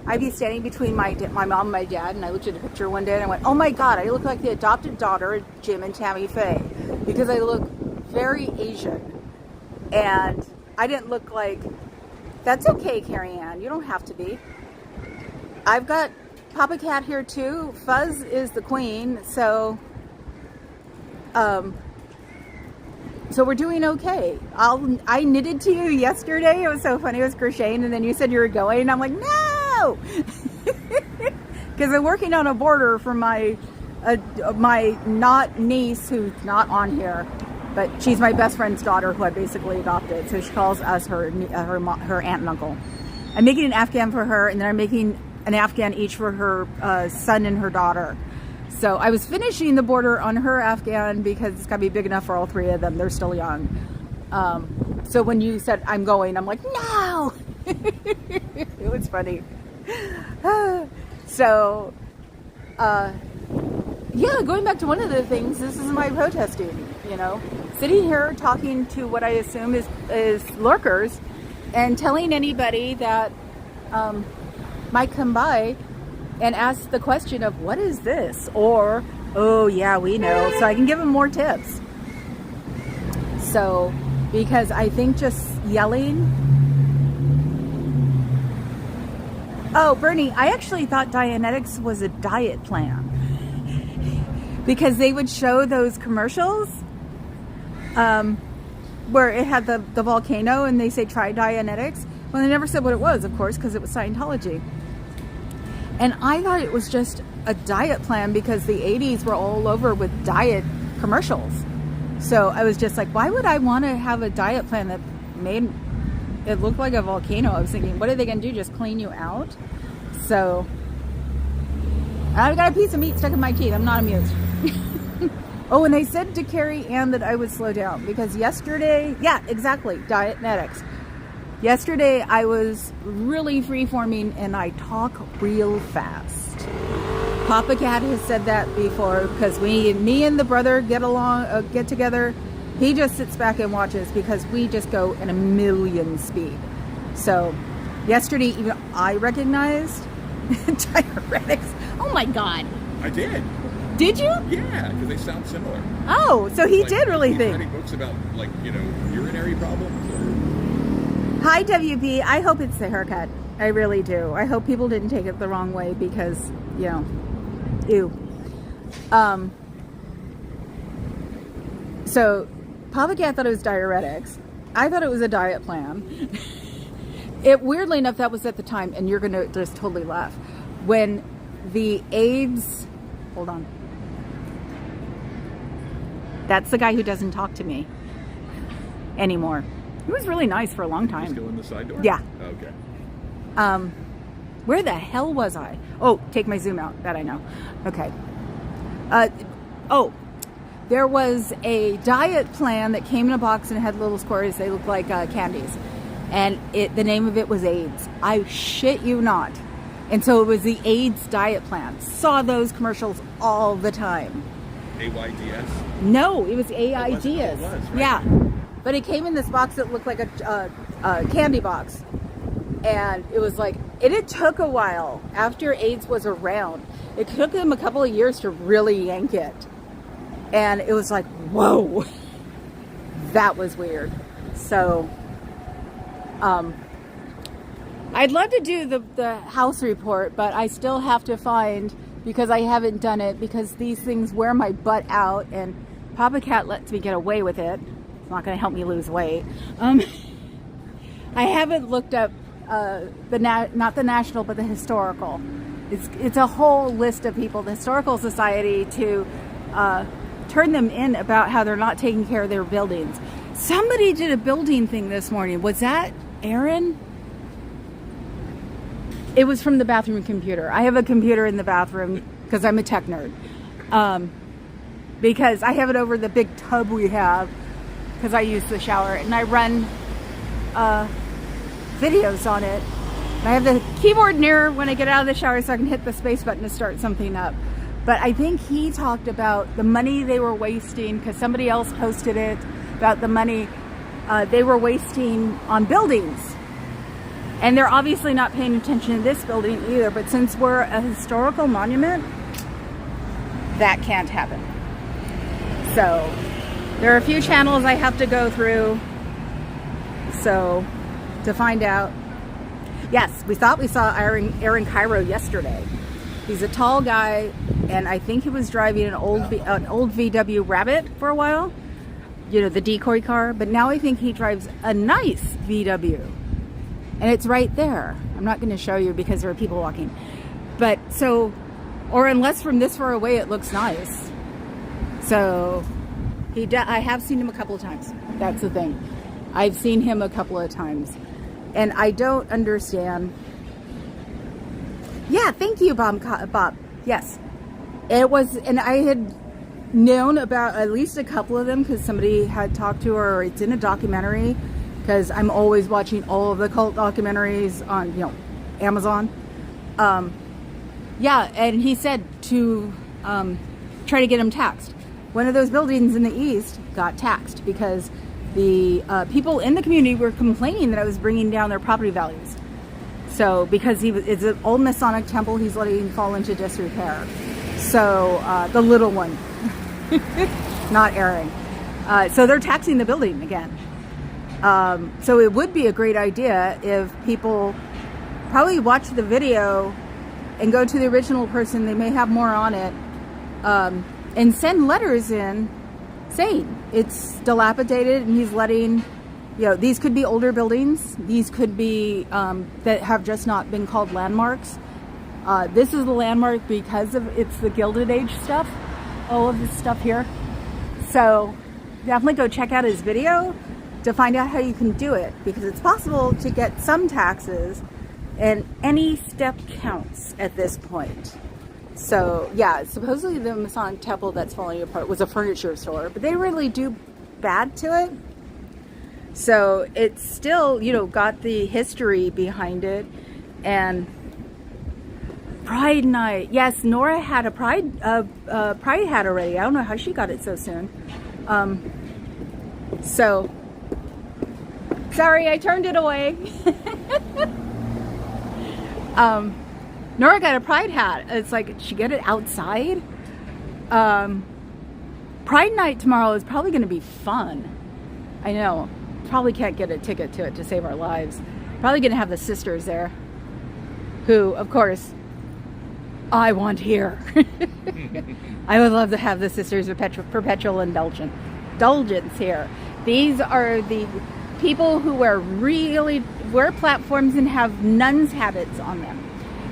I'd be standing between my mom and my dad, and I looked at a picture one day and I went, oh my God, I look like the adopted daughter of Jim and Tammy Faye, because I look very Asian, and I didn't look like, that's okay, Carrie Ann, you don't have to be. I've got Papa Cat here too. Fuzz is the queen, so so we're doing okay. I knitted to you yesterday. It was so funny. It was crocheting, and then you said you were going, and I'm like, no, because I'm working on a border for my not niece who's not on here, but she's my best friend's daughter who I basically adopted. So she calls us her aunt and uncle. I'm making an Afghan for her, and then I'm making an Afghan each for her son and her daughter. So I was finishing the border on her Afghan because it's got to be big enough for all three of them. They're still young. So when you said I'm going, I'm like, no. It was funny. So, yeah, going back to one of the things, this is my protesting, you know, sitting here talking to what I assume is lurkers and telling anybody that might come by and ask the question of what is this, or oh yeah, we know, so I can give them more tips. So because I think just yelling. Oh, Bernie, I actually thought Dianetics was a diet plan because they would show those commercials where it had the volcano and they say try Dianetics. Well, they never said what it was, of course, because it was Scientology. And I thought it was just a diet plan because the 80s were all over with diet commercials. So I was just like, why would I want to have a diet plan that made it look like a volcano? I was thinking, what are they going to do? Just clean you out? So I got a piece of meat stuck in my teeth. I'm not amused. Oh, and I said to Carrie Ann that I would slow down because yesterday, yeah, exactly, Dianetics. Yesterday I was really free-forming and I talk real fast. Papa Cat has said that before because me and the brother get together. He just sits back and watches because we just go in a million speed. So yesterday even I recognized Dianetics. Oh my God. I did. Did you? Yeah, because they sound similar. Oh, so he Like, did really he's think. writing books about, like, you know, urinary problems. Hi, WB. I hope it's the haircut. I really do. I hope people didn't take it the wrong way because, you know, ew. So, Papa Cat thought it was diuretics. I thought it was a diet plan. Weirdly enough, that was at the time, and you're going to just totally laugh. When the AIDS... Hold on. That's the guy who doesn't talk to me anymore. He was really nice for a long time. Still in the side door? Yeah. Okay. Where the hell was I? Oh, take my zoom out. That I know. Okay. There was a diet plan that came in a box and had little squares. They looked like candies. And the name of it was AIDS. I shit you not. And so it was the AIDS diet plan. Saw those commercials all the time. AYDS? No, it was AIDS. It was, right? Yeah. But it came in this box that looked like a candy box. And it was like, it took a while after AIDS was around. It took them a couple of years to really yank it. And it was like, whoa, that was weird. So, I'd love to do the house report, but I still have to find, because I haven't done it, because these things wear my butt out, and Papa Cat lets me get away with it. It's not going to help me lose weight. I haven't looked up not the national, but the historical. It's a whole list of people, the Historical Society, to turn them in about how they're not taking care of their buildings. Somebody did a building thing this morning. Was that Aaron? It was from the bathroom computer. I have a computer in the bathroom because I'm a tech nerd. Because I have it over the big tub we have because I use the shower, and I run videos on it. And I have the keyboard near when I get out of the shower so I can hit the space button to start something up. But I think he talked about the money they were wasting, because somebody else posted it, about the money they were wasting on buildings. And they're obviously not paying attention to this building either, but since we're a historical monument, that can't happen. So there are a few channels I have to go through to find out. Yes, we thought we saw Aaron Cairo yesterday. He's a tall guy, and I think he was driving an old VW Rabbit for a while. You know, the decoy car. But now I think he drives a nice VW. And it's right there. I'm not going to show you because there are people walking. But so, or unless from this far away it looks nice. So, I have seen him a couple of times. That's the thing. I've seen him a couple of times. And I don't understand. Yeah, thank you, Bob. Yes. It was, and I had known about at least a couple of them because somebody had talked to her, or it's in a documentary, because I'm always watching all of the cult documentaries on, you know, Amazon. Yeah, and he said to try to get them taxed. One of those buildings in the east got taxed because the people in the community were complaining that I was bringing down their property values. So, because it's an old Masonic temple, he's letting it fall into disrepair. So, the little one, not Aaron. So they're taxing the building again. So it would be a great idea if people probably watch the video and go to the original person. They may have more on it, and send letters in saying it's dilapidated, and he's letting, these could be older buildings. These could be that have just not been called landmarks. This is the landmark because it's the Gilded Age stuff, all of this stuff here. So definitely go check out his video to find out how you can do it, because it's possible to get some taxes, and any step counts at this point. So yeah, supposedly the Masonic temple that's falling apart was a furniture store, but they really do bad to it. So it's still, got the history behind it. And Pride Night. Yes, Nora had a Pride hat already. I don't know how she got it so soon. So sorry, I turned it away. Nora got a Pride hat. It's like, did she get it outside? Pride Night tomorrow is probably going to be fun. I know. Probably can't get a ticket to it to save our lives. Probably going to have the sisters there, who, of course, I want here. I would love to have the sisters of perpetual indulgence here. These are the people who wear platforms and have nuns' habits on them.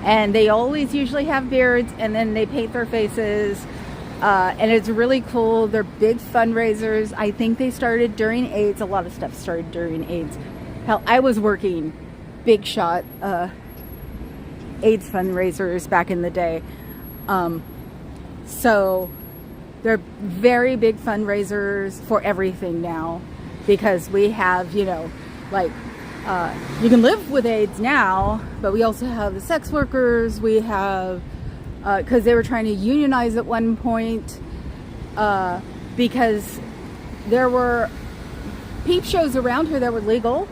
And they always usually have beards, and then they paint their faces. And it's really cool. They're big fundraisers. I think they started during AIDS. A lot of stuff started during AIDS. Hell, I was working big shot AIDS fundraisers back in the day. So they're very big fundraisers for everything now, because we have, you can live with AIDS now, but we also have the sex workers. We have, because they were trying to unionize at one point, because there were peep shows around here that were legal,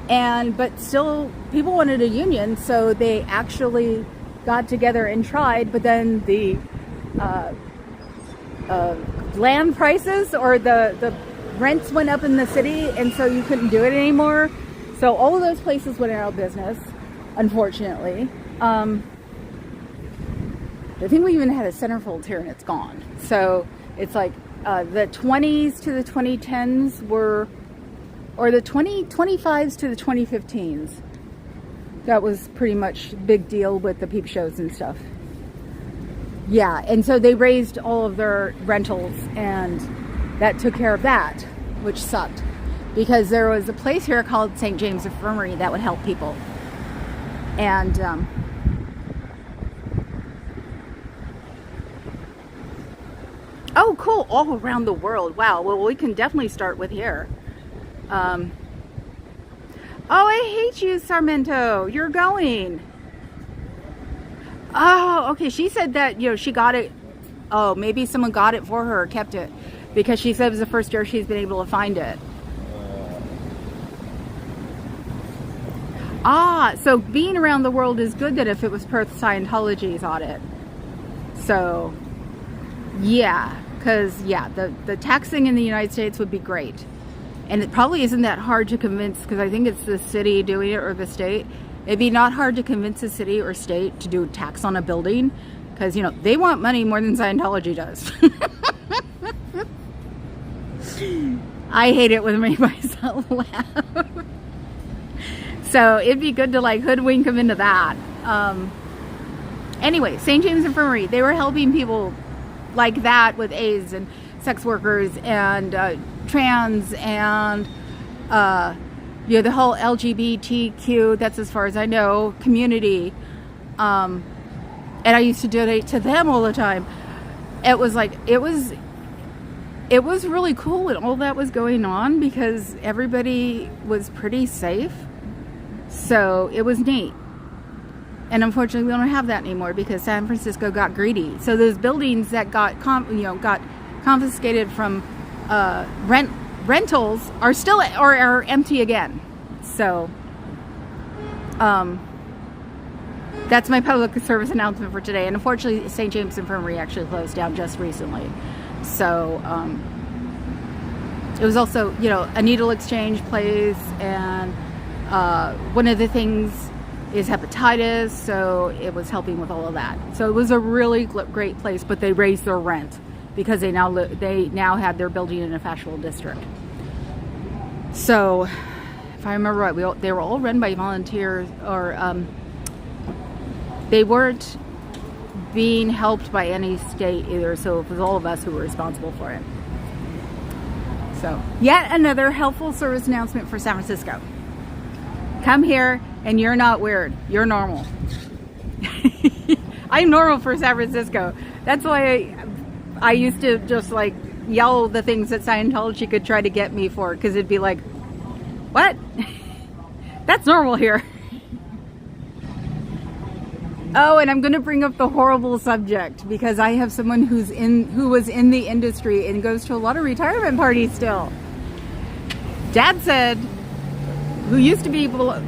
but still people wanted a union, so they actually got together and tried. But then the land prices, or the rents went up in the city, and so you couldn't do it anymore. So all of those places went out of business, unfortunately. I think we even had a centerfold here, and it's gone. So it's like the 20s to the 2010s were, or the 2025s to the 2015s. That was pretty much a big deal with the peep shows and stuff. Yeah, and so they raised all of their rentals, and that took care of that, which sucked. Because there was a place here called St. James Infirmary that would help people. And oh, cool, all around the world. Wow, well, we can definitely start with here. Oh, I hate you, Sarmento. You're going. Oh, okay, she said that, she got it. Oh, maybe someone got it for her or kept it, because she said it was the first year she's been able to find it. So being around the world is good, that if it was Perth Scientology's audit. So, yeah, because, yeah, the taxing in the United States would be great. And it probably isn't that hard to convince, because I think it's the city doing it, or the state. It'd be not hard to convince a city or state to do a tax on a building, because, they want money more than Scientology does. I hate it when I make myself laugh. So it'd be good to hoodwink them into that. Anyway, St. James Infirmary, they were helping people like that with AIDS, and sex workers, and trans, and the whole LGBTQ, that's as far as I know, community. And I used to donate to them all the time. It was really cool when all that was going on, because everybody was pretty safe. So it was neat. And unfortunately, we don't have that anymore, because San Francisco got greedy. So those buildings that got confiscated from rentals are still, or are empty again. So that's my public service announcement for today. And unfortunately, St. James Infirmary actually closed down just recently. So it was also, you know, a needle exchange place, and one of the things is hepatitis, so it was helping with all of that. So it was a really great place, but they raised their rent because they now had their building in a fashionable district. So if I remember right, they were all run by volunteers, or they weren't being helped by any state either, so it was all of us who were responsible for it. So yet another helpful service announcement for San Francisco. Come here and you're not weird. You're normal. I'm normal for San Francisco. That's why I used to just like yell the things that Scientology could try to get me for, because it'd be like, what? That's normal here. Oh, and I'm going to bring up the horrible subject because I have someone who was in the industry and goes to a lot of retirement parties still. Dad said, who used to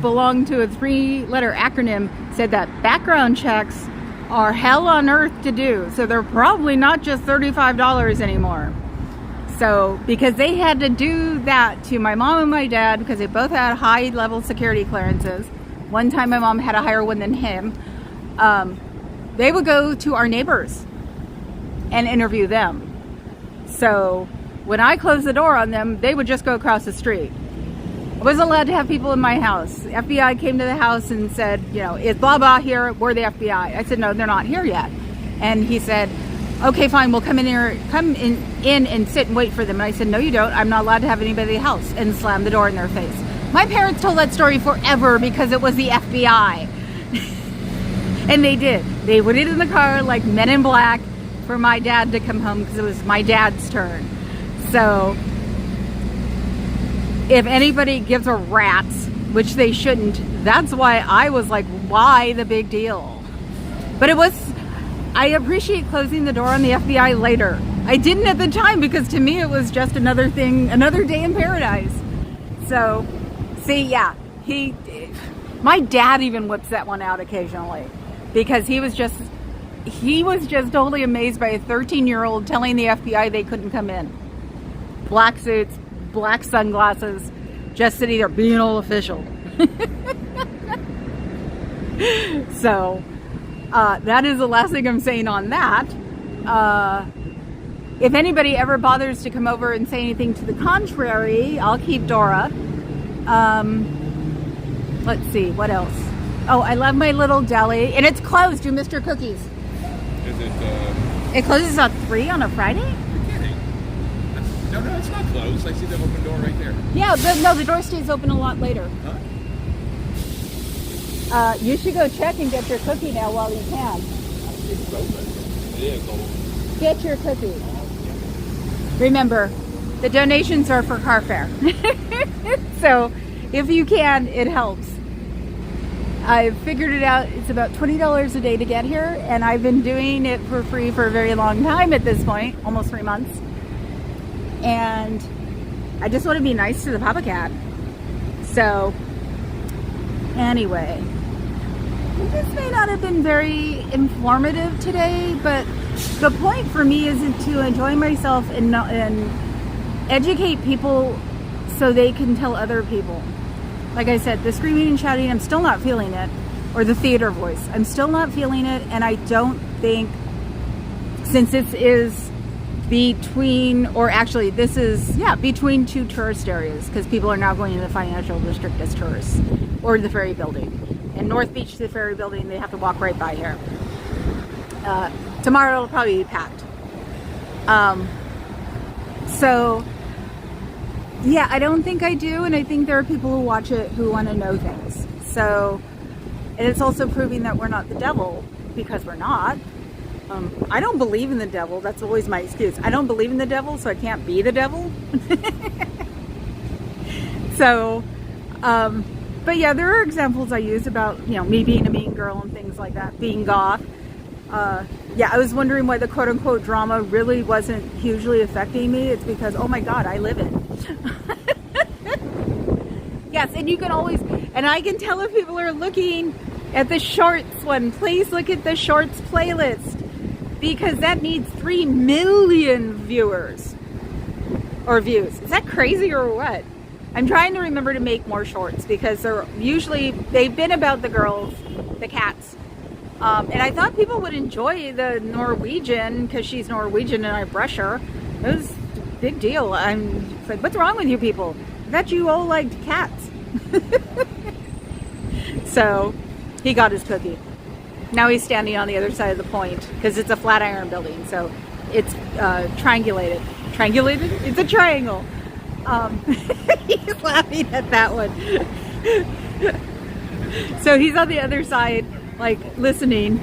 belong to a 3-letter acronym, said that background checks are hell on earth to do. So they're probably not just $35 anymore. So, because they had to do that to my mom and my dad because they both had high-level security clearances. One time my mom had a higher one than him. They would go to our neighbors and interview them. So when I closed the door on them, they would just go across the street. I wasn't allowed to have people in my house. The FBI came to the house and said, you know, it's blah, blah here. We're the FBI. I said, no, they're not here yet. And he said, okay, fine. We'll come in and sit and wait for them. And I said, no, you don't. I'm not allowed to have anybody in the house, and slammed the door in their face. My parents told that story forever because it was the FBI. And they did. They waited in the car like Men in Black for my dad to come home because it was my dad's turn. So if anybody gives a rat's, which they shouldn't, that's why I was like, why the big deal? But I appreciate closing the door on the FBI later. I didn't at the time because to me it was just another thing, another day in paradise. So, see, yeah, my dad even whips that one out occasionally because he was just totally amazed by a 13-year-old telling the FBI they couldn't come in. Black suits, black sunglasses, just sitting there being all official. So that is the last thing I'm saying on that. If anybody ever bothers to come over and say anything to the contrary, I'll keep Dora. Let's see, what else? Oh, I love my little deli, and it's closed. You missed your cookies. Is it? It closes at 3 on a Friday? You're kidding. No, it's not closed. I see the open door right there. Yeah, the door stays open a lot later. Huh? You should go check and get your cookie now while you can. It's open. It is open. Get your cookie. Remember, the donations are for car fare. So, if you can, it helps. I figured it out. It's about $20 a day to get here, and I've been doing it for free for a very long time at this point, almost 3 months. And I just want to be nice to the Papa Cat. So, anyway, this may not have been very informative today, but the point for me is to enjoy myself and educate people so they can tell other people. Like I said, the screaming and shouting, I'm still not feeling it. Or the theater voice, I'm still not feeling it. And I don't think, since this is between, or actually this is, between two tourist areas, because people are now going to the financial district as tourists, or the ferry building. And North Beach to the ferry building, they have to walk right by here. Tomorrow it'll probably be packed. So, yeah, I don't think I do, and I think there are people who watch it who want to know things. So, and it's also proving that we're not the devil, because we're not. I don't believe in the devil. That's always my excuse. I don't believe in the devil, so I can't be the devil. So, but yeah, there are examples I use about, me being a mean girl and things like that, being goth. Yeah, I was wondering why the quote-unquote drama really wasn't hugely affecting me. It's because, oh my God, I live it. Yes, and you can always, and I can tell if people are looking at the shorts one. Please look at the shorts playlist, because that needs 3 million viewers. or views. Is that crazy or what? I'm trying to remember to make more shorts because they've been about the girls, the cats. And I thought people would enjoy the Norwegian because she's Norwegian and I brush her. It was a big deal. I'm like, what's wrong with you people? I thought you all liked cats. So he got his cookie. Now he's standing on the other side of the point because it's a flat iron building. So it's triangulated. Triangulated? It's a triangle. He's laughing at that one. So he's on the other side, like listening.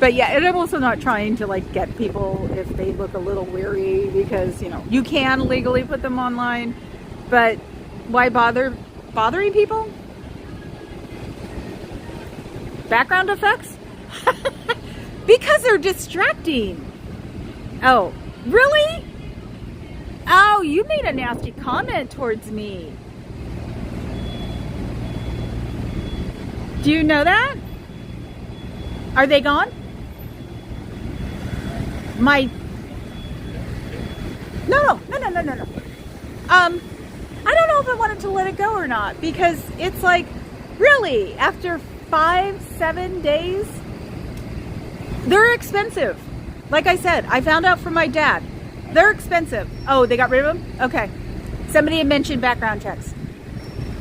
But yeah, and I'm also not trying to like get people if they look a little weary because, you know, you can legally put them online, but why bothering people? Background effects? Because they're distracting. Oh, really? Oh, you made a nasty comment towards me. Do you know that? Are they gone? No. I don't know if I wanted to let it go or not because it's like, really, after 5-7 days, they're expensive. Like I said, I found out from my dad. They're expensive. Oh, they got rid of them? Okay. Somebody had mentioned background checks.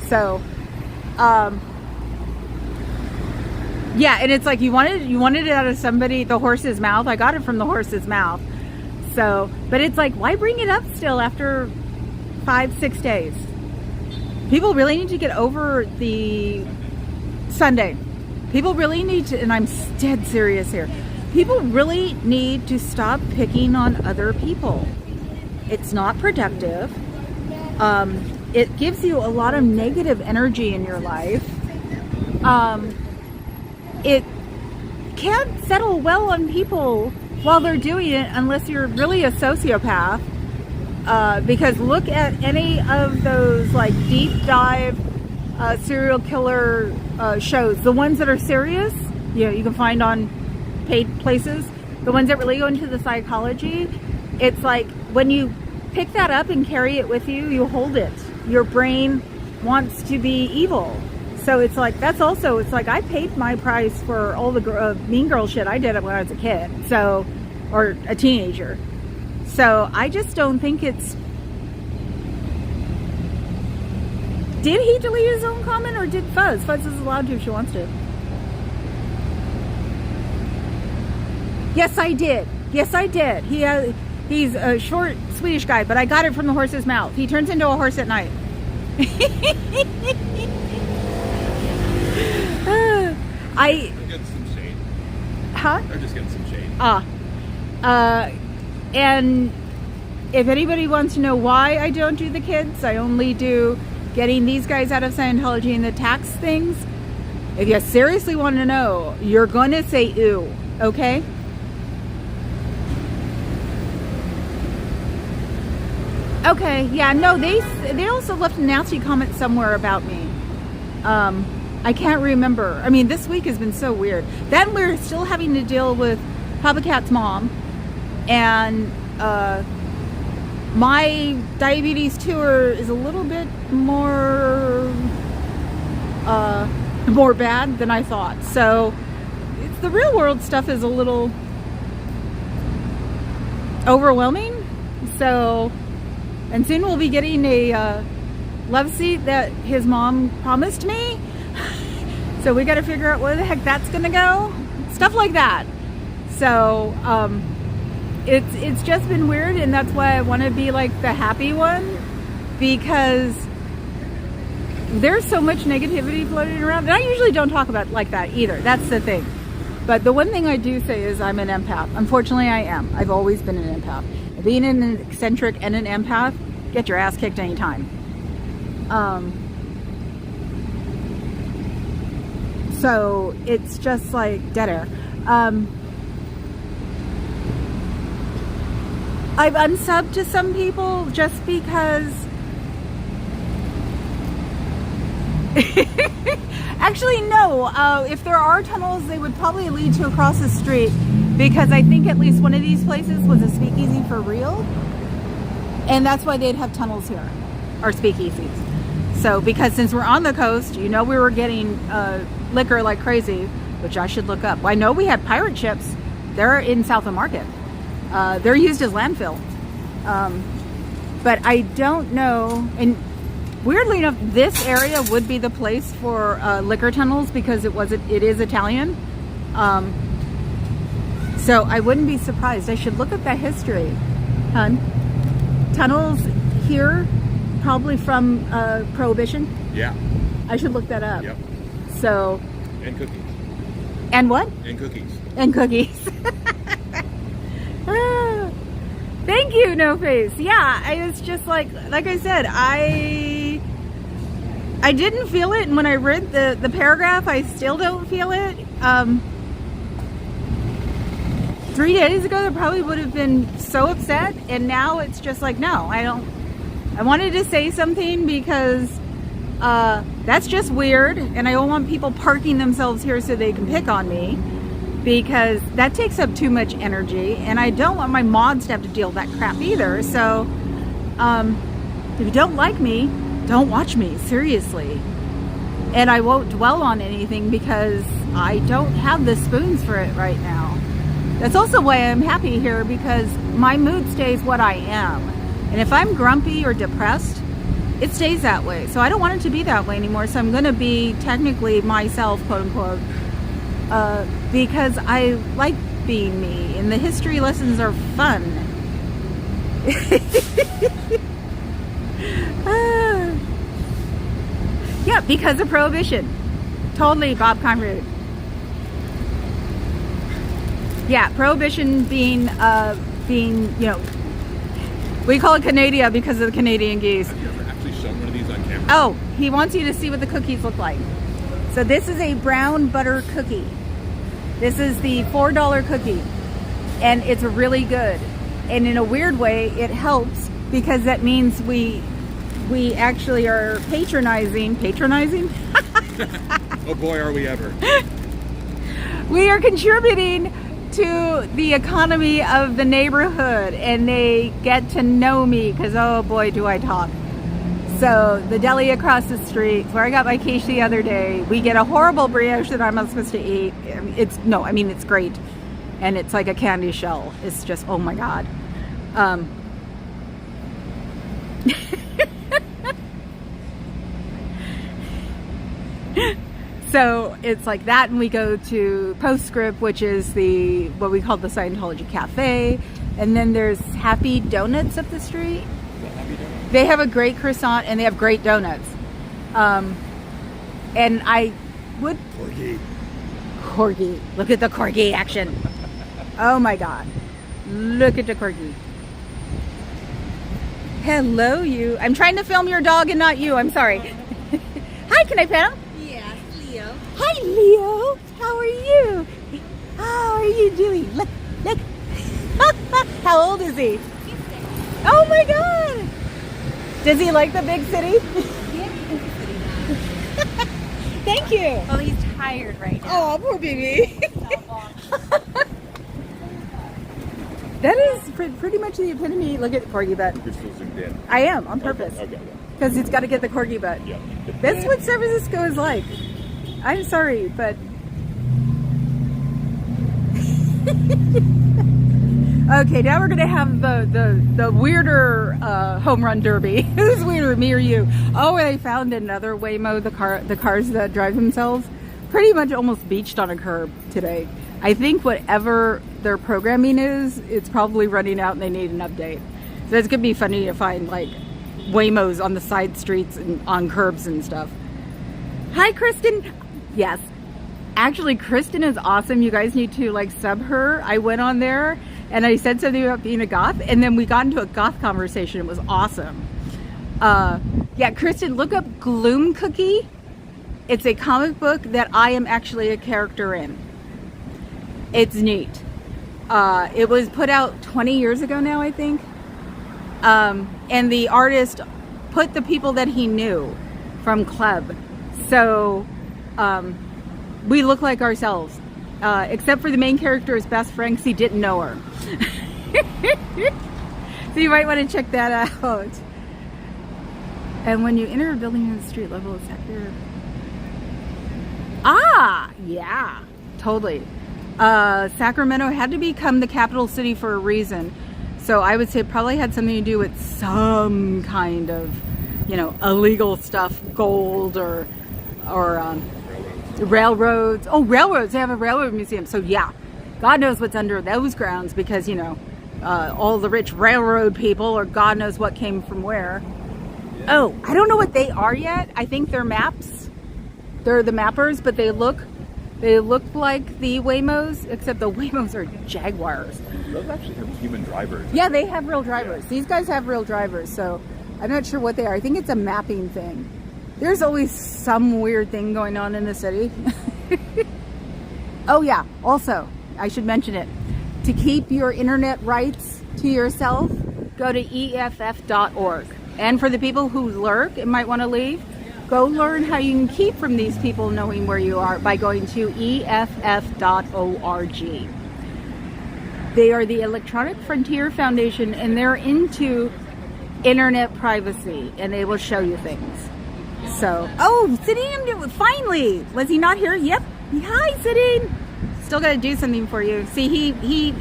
So, yeah, and it's like you wanted it out of somebody, the horse's mouth. I got it from the horse's mouth. So, but it's like, why bring it up still after 5-6 days? People really need to get over the Sunday. People really need to, and I'm dead serious here. People really need to stop picking on other people. It's not productive. It gives you a lot of negative energy in your life. It can't settle well on people while they're doing it unless you're really a sociopath. Because look at any of those like deep dive serial killer shows. The ones that are serious, you know, you can find on paid places. The ones that really go into the psychology, it's like when you pick that up and carry it with you, you hold it. Your brain wants to be evil. So it's like, that's also, it's like I paid my price for all the mean girl shit I did when I was a kid. So, or a teenager. So I just don't think it's... Did he delete his own comment or did Fuzz? Fuzz is allowed to if she wants to. Yes, I did. Yes, I did. He's a short Swedish guy, but I got it from the horse's mouth. He turns into a horse at night. I'm getting some shade. Huh? They're just getting some shade. And if anybody wants to know why I don't do the kids, I only do getting these guys out of Scientology and the tax things. If you seriously want to know, you're going to say ew, okay? Okay, yeah, no, they also left a nasty comment somewhere about me. I can't remember. I mean, this week has been so weird. Then we're still having to deal with Papa Cat's mom. And my diabetes tour is a little bit more bad than I thought. So it's, the real world stuff is a little overwhelming. So, and soon we'll be getting a love seat that his mom promised me. So we got to figure out where the heck that's gonna go. Stuff like that. So it's just been weird, and that's why I want to be like the happy one, because there's so much negativity floating around. And I usually don't talk about it like that either. That's the thing. But the one thing I do say is I'm an empath. Unfortunately, I am. I've always been an empath. Being an eccentric and an empath, get your ass kicked anytime. So it's just like dead air. I've unsubbed to some people just because actually no, if there are tunnels, they would probably lead to across the street, because I think at least one of these places was a speakeasy for real, and that's why they'd have tunnels here, or speakeasies. So because since we're on the coast, you know, we were getting liquor like crazy, which I should look up. I know we had pirate ships. They're in South of Market. They're used as landfill. But I don't know, and weirdly enough, this area would be the place for liquor tunnels because it is Italian. So I wouldn't be surprised. I should look up that history, hun. Tunnels here, probably from Prohibition. Yeah. I should look that up. Yep. So. And cookies. And what? And cookies. And cookies. Thank you, No Face. Yeah, I was just like I said, I didn't feel it, and when I read the paragraph, I still don't feel it. 3 days ago, I probably would have been so upset, and now it's just like, no, I don't. I wanted to say something because that's just weird, and I don't want people parking themselves here so they can pick on me, because that takes up too much energy, and I don't want my mods to have to deal with that crap either. So if you don't like me, don't watch me, seriously. And I won't dwell on anything because I don't have the spoons for it right now. That's also why I'm happy here, because my mood stays what I am. And if I'm grumpy or depressed, it stays that way. So I don't want it to be that way anymore. So I'm going to be technically myself, quote unquote, because I like being me. And the history lessons are fun. Yeah, because of Prohibition. Totally Bob Conrad. Yeah, Prohibition being, you know, we call it Canada because of the Canadian geese. Have you ever actually shown one of these on camera? Oh, he wants you to see what the cookies look like. So this is a brown butter cookie. This is the $4 cookie, and it's really good. And in a weird way, it helps because that means we actually are patronizing. Oh boy, are we ever. We are contributing to the economy of the neighborhood, and they get to know me because, oh boy, do I talk. So the deli across the street where I got my quiche the other day, we get a horrible brioche that I'm not supposed to eat. It's great, and it's like a candy shell. It's just, oh my god. So it's like that, and we go to Postscript, which is what we call the Scientology Cafe, and then there's Happy Donuts up the street. They have a great croissant and they have great donuts. And I would corgi. Look at the corgi action. Oh my god, look at the corgi. Hello, you. I'm trying to film your dog and not you. I'm sorry. Hi, can I pet him? Leo. Hi, Leo. How are you? How are you doing? Look. How old is he? Oh my god. Does he like the big city? Thank you. Oh, he's tired right now. Oh, poor baby. That is pretty much the epitome. Look at the corgi butt. You're still zoomed in. I am, on purpose. Okay. Because it's got to get the corgi butt. Yeah. That's what San Francisco is like. I'm sorry, but... Okay, now we're going to have the weirder home run derby. Who's weirder, me or you? Oh, I found another Waymo, the cars that drive themselves, pretty much almost beached on a curb today. I think whatever their programming is, it's probably running out and they need an update. So it's going to be funny to find like Waymos on the side streets and on curbs and stuff. Hi, Kristen. Yes. Actually, Kristen is awesome. You guys need to like sub her. I went on there and I said something about being a goth, and then we got into a goth conversation. It was awesome. Yeah, Kristen, look up Gloom Cookie. It's a comic book that I am actually a character in. It's neat. It was put out 20 years ago now, I think. And the artist put the people that he knew from Club. So we look like ourselves. except for the main character's best friend, 'cause he didn't know her. So you might want to check that out. And when you enter a building in the street level, it's sector. Ah, yeah, totally. Sacramento had to become the capital city for a reason. So I would say it probably had something to do with some kind of, you know, illegal stuff, gold or railroads. Oh, railroads. They have a railroad museum. So yeah, God knows what's under those grounds because, you know, all the rich railroad people or God knows what came from where. Oh, I don't know what they are yet. I think they're maps. They're the mappers, but they look like the Waymos, except the Waymos are Jaguars. Those actually have human drivers. Yeah, they have real drivers. These guys have real drivers, so I'm not sure what they are. I think it's a mapping thing. There's always some weird thing going on in the city. Oh yeah, also, I should mention it. To keep your internet rights to yourself, go to EFF.org. And for the people who lurk and might want to leave, go learn how you can keep from these people knowing where you are by going to EFF.org. They are the Electronic Frontier Foundation, and they're into internet privacy, and they will show you things. So, oh, Sidine, finally! Was he not here? Yep. Hi, Sidine! Still got to do something for you. See, he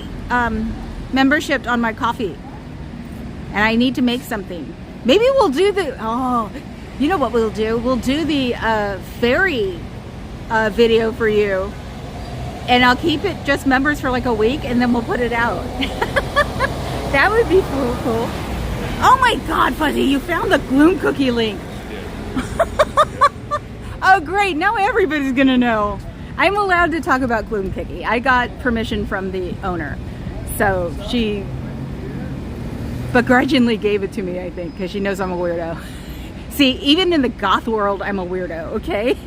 membershiped on my coffee, and I need to make something. Maybe we'll do you know what we'll do? We'll do the fairy video for you, and I'll keep it just members for like a week, and then we'll put it out. That would be cool. Oh my God, Fuzzy, you found the Gloom Cookie link. Oh great, now everybody's gonna know. I'm allowed to talk about Gloom Cookie. I got permission from the owner, so she begrudgingly gave it to me, I think, because she knows I'm a weirdo. See, even in the goth world, I'm a weirdo, okay?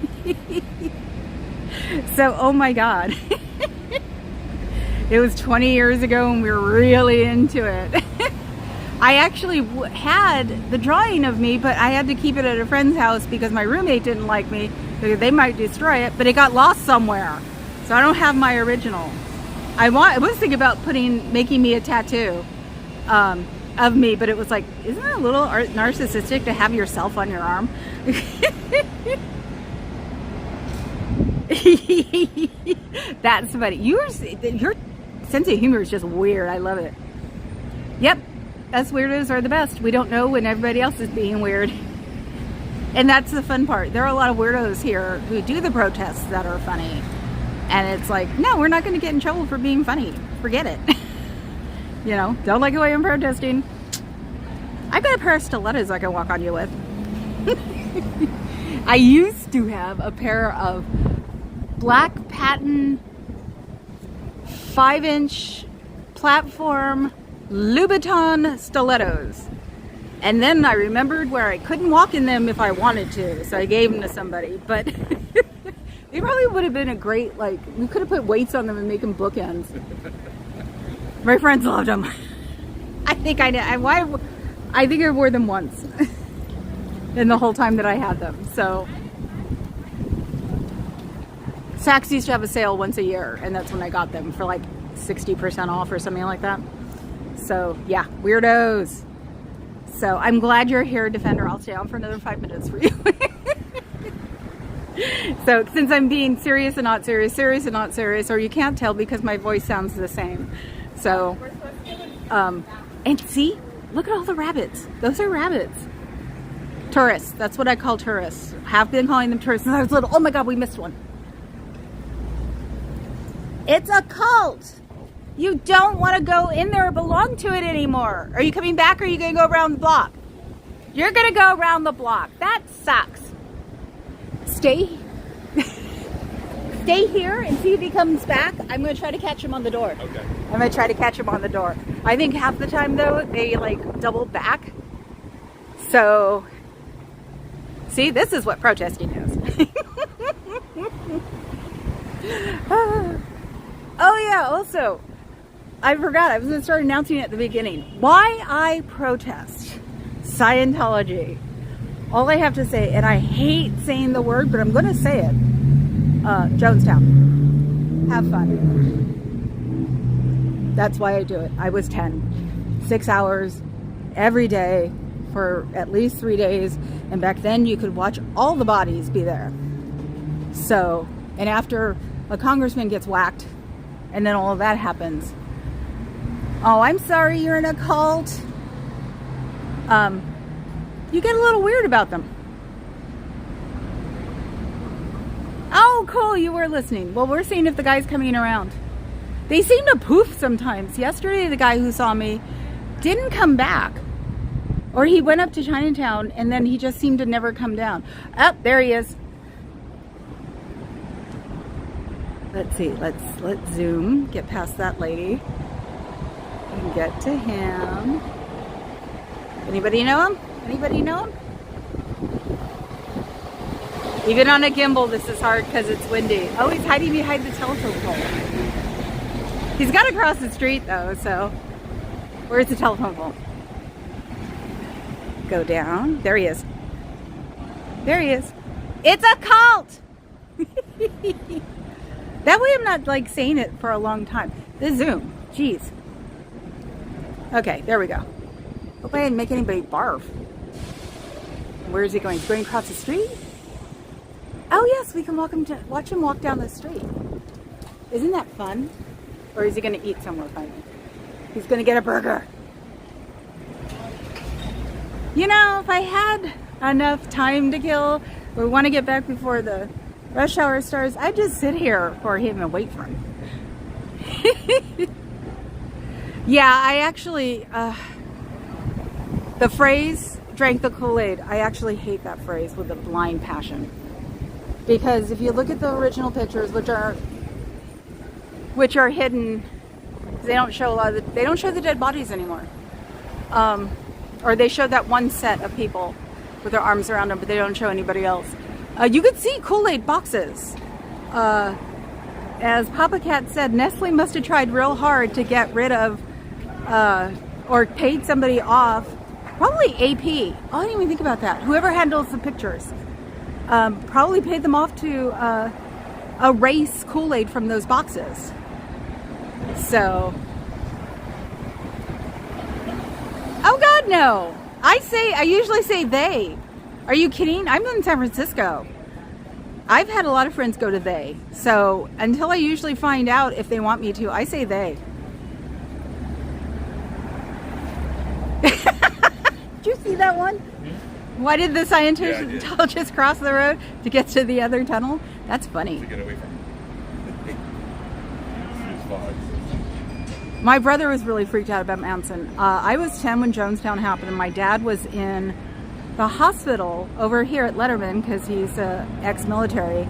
So, oh my God. It was 20 years ago and we were really into it. I actually had the drawing of me, but I had to keep it at a friend's house because my roommate didn't like me. Because they might destroy it, but it got lost somewhere. So I don't have my original. I was thinking about making me a tattoo. Of me, but it was like, isn't it a little narcissistic to have yourself on your arm? That's funny. Your sense of humor is just weird. I love it. Yep, us weirdos are the best. We don't know when everybody else is being weird. And that's the fun part. There are a lot of weirdos here who do the protests that are funny. And it's like, no, we're not going to get in trouble for being funny. Forget it. You know, don't like the way I'm protesting. I've got a pair of stilettos I can walk on you with. I used to have a pair of black patent 5-inch platform Louboutin stilettos. And then I remembered where I couldn't walk in them if I wanted to, so I gave them to somebody. But they probably would have been a great, like, we could have put weights on them and make them bookends. My friends loved them. I think I did. I think I wore them once in the whole time that I had them. So Saks used to have a sale once a year, and that's when I got them for like 60% off or something like that. So yeah, weirdos. So I'm glad you're here, Defender. I'll stay on for another 5 minutes for you. So since I'm being serious and not serious, serious and not serious, or you can't tell because my voice sounds the same. So, and see, look at all the rabbits. Those are rabbits. Tourists. That's what I call tourists. Have been calling them tourists since I was little. Oh my God, we missed one. It's a cult. You don't want to go in there or belong to it anymore. Are you coming back or are you going to go around the block? You're going to go around the block. That sucks. Stay here and see if he comes back. I'm going to try to catch him on the door. Okay. I'm going to try to catch him on the door. I think half the time, though, they, like, double back. So, see, this is what protesting is. Oh, yeah, also, I forgot. I was going to start announcing it at the beginning. Why I protest Scientology. All I have to say, and I hate saying the word, but I'm going to say it. Jonestown. have fun. That's why I do it. I was 10. 6 hours every day for at least 3 days. And back then you could watch all the bodies be there. So, and after a congressman gets whacked and then all of that happens. Oh, I'm sorry you're in a cult. You get a little weird about them. Oh, cool, you were listening. Well, we're seeing if the guy's coming around. They seem to poof sometimes. Yesterday, the guy who saw me didn't come back. Or he went up to Chinatown and then he just seemed to never come down. Oh, there he is. Let's see, let's zoom, get past that lady and get to him. Anybody know him? Anybody know him? Even on a gimbal, this is hard because it's windy. Oh, he's hiding behind the telephone pole. He's got to cross the street though, so where's the telephone pole? Go down. There he is. There he is. It's a cult! That way I'm not like saying it for a long time. The zoom. Jeez. Okay, there we go. Hope I didn't make anybody barf. Where is he going? He's going across the street? Oh yes, we can watch him walk down the street. Isn't that fun? Or is he going to eat somewhere funny? He's going to get a burger. You know, if I had enough time to kill, or want to get back before the rush hour starts, I'd just sit here for him and wait for him. Yeah, I actually, the phrase, drank the Kool-Aid, I actually hate that phrase with a blind passion. Because if you look at the original pictures, which are hidden, they don't show they don't show the dead bodies anymore. Or they show that one set of people with their arms around them, but they don't show anybody else. You could see Kool-Aid boxes. As Papa Cat said, Nestle must have tried real hard to get rid of, or paid somebody off. Probably AP. I didn't even think about that. Whoever handles the pictures. Probably paid them off to erase Kool-Aid from those boxes. So, oh God, no. I usually say they. Are you kidding? I'm in San Francisco. I've had a lot of friends go to they. So until I usually find out if they want me to, I say they. Did you see that one? Why did the Scientologist cross the road to get to the other tunnel? That's funny. To get away from it. My brother was really freaked out about Manson. I was 10 when Jonestown happened, and my dad was in the hospital over here at Letterman because he's ex-military.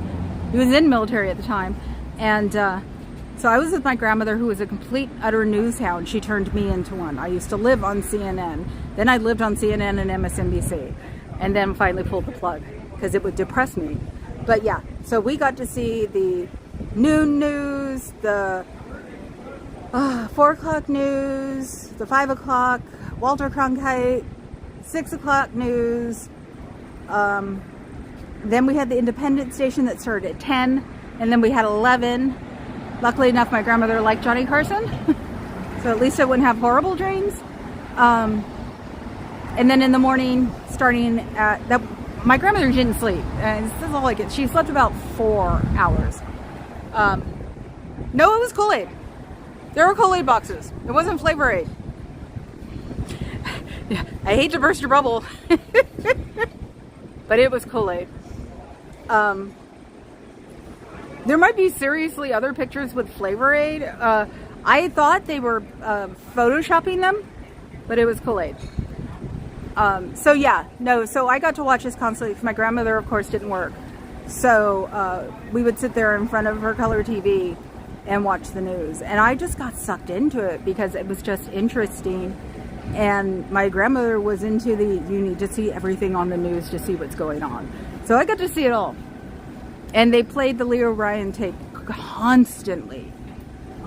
He was in military at the time. And so I was with my grandmother, who was a complete, utter news hound. She turned me into one. I used to live on CNN. Then I lived on CNN and MSNBC. And then finally pulled the plug because it would depress me. But yeah, so we got to see the noon news, the 4 o'clock news, the 5 o'clock, Walter Cronkite, 6 o'clock news. Then we had the independent station that started at 10, and then we had 11. Luckily enough, my grandmother liked Johnny Carson, so at least I wouldn't have horrible dreams. And then in the morning, starting at that, my grandmother didn't sleep, and this is all I get. She slept about 4 hours. No, it was Kool-Aid. There were Kool-Aid boxes. It wasn't Flavor Aid. I hate to burst your bubble, but it was Kool-Aid. There might be seriously other pictures with Flavor Aid. I thought they were photoshopping them, but it was Kool-Aid. So yeah, no, so I got to watch this constantly because my grandmother, of course, didn't work. So we would sit there in front of her color TV and watch the news. And I just got sucked into it because it was just interesting. And my grandmother was into you need to see everything on the news to see what's going on. So I got to see it all. And they played the Leo Ryan tape constantly.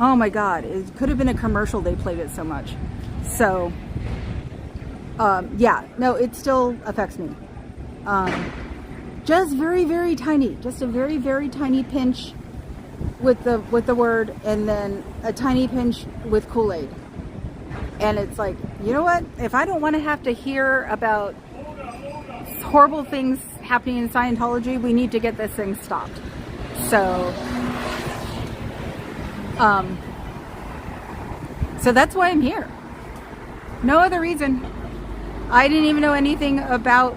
Oh my God, it could have been a commercial, they played it so much. So, yeah, no, it still affects me. Just very, very tiny, just a very, very tiny pinch with the word, and then a tiny pinch with Kool-Aid. And it's like, you know what? If I don't want to have to hear about horrible things happening in Scientology, we need to get this thing stopped. So, so that's why I'm here. No other reason. I didn't even know anything about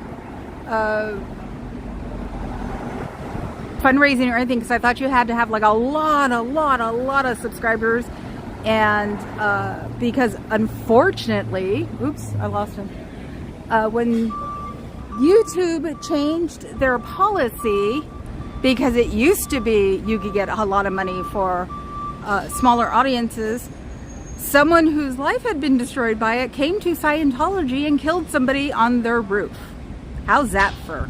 fundraising or anything, because I thought you had to have like a lot of subscribers. And because unfortunately, oops, I lost him. When YouTube changed their policy, because it used to be you could get a lot of money for smaller audiences, someone whose life had been destroyed by it came to Scientology and killed somebody on their roof. How's that for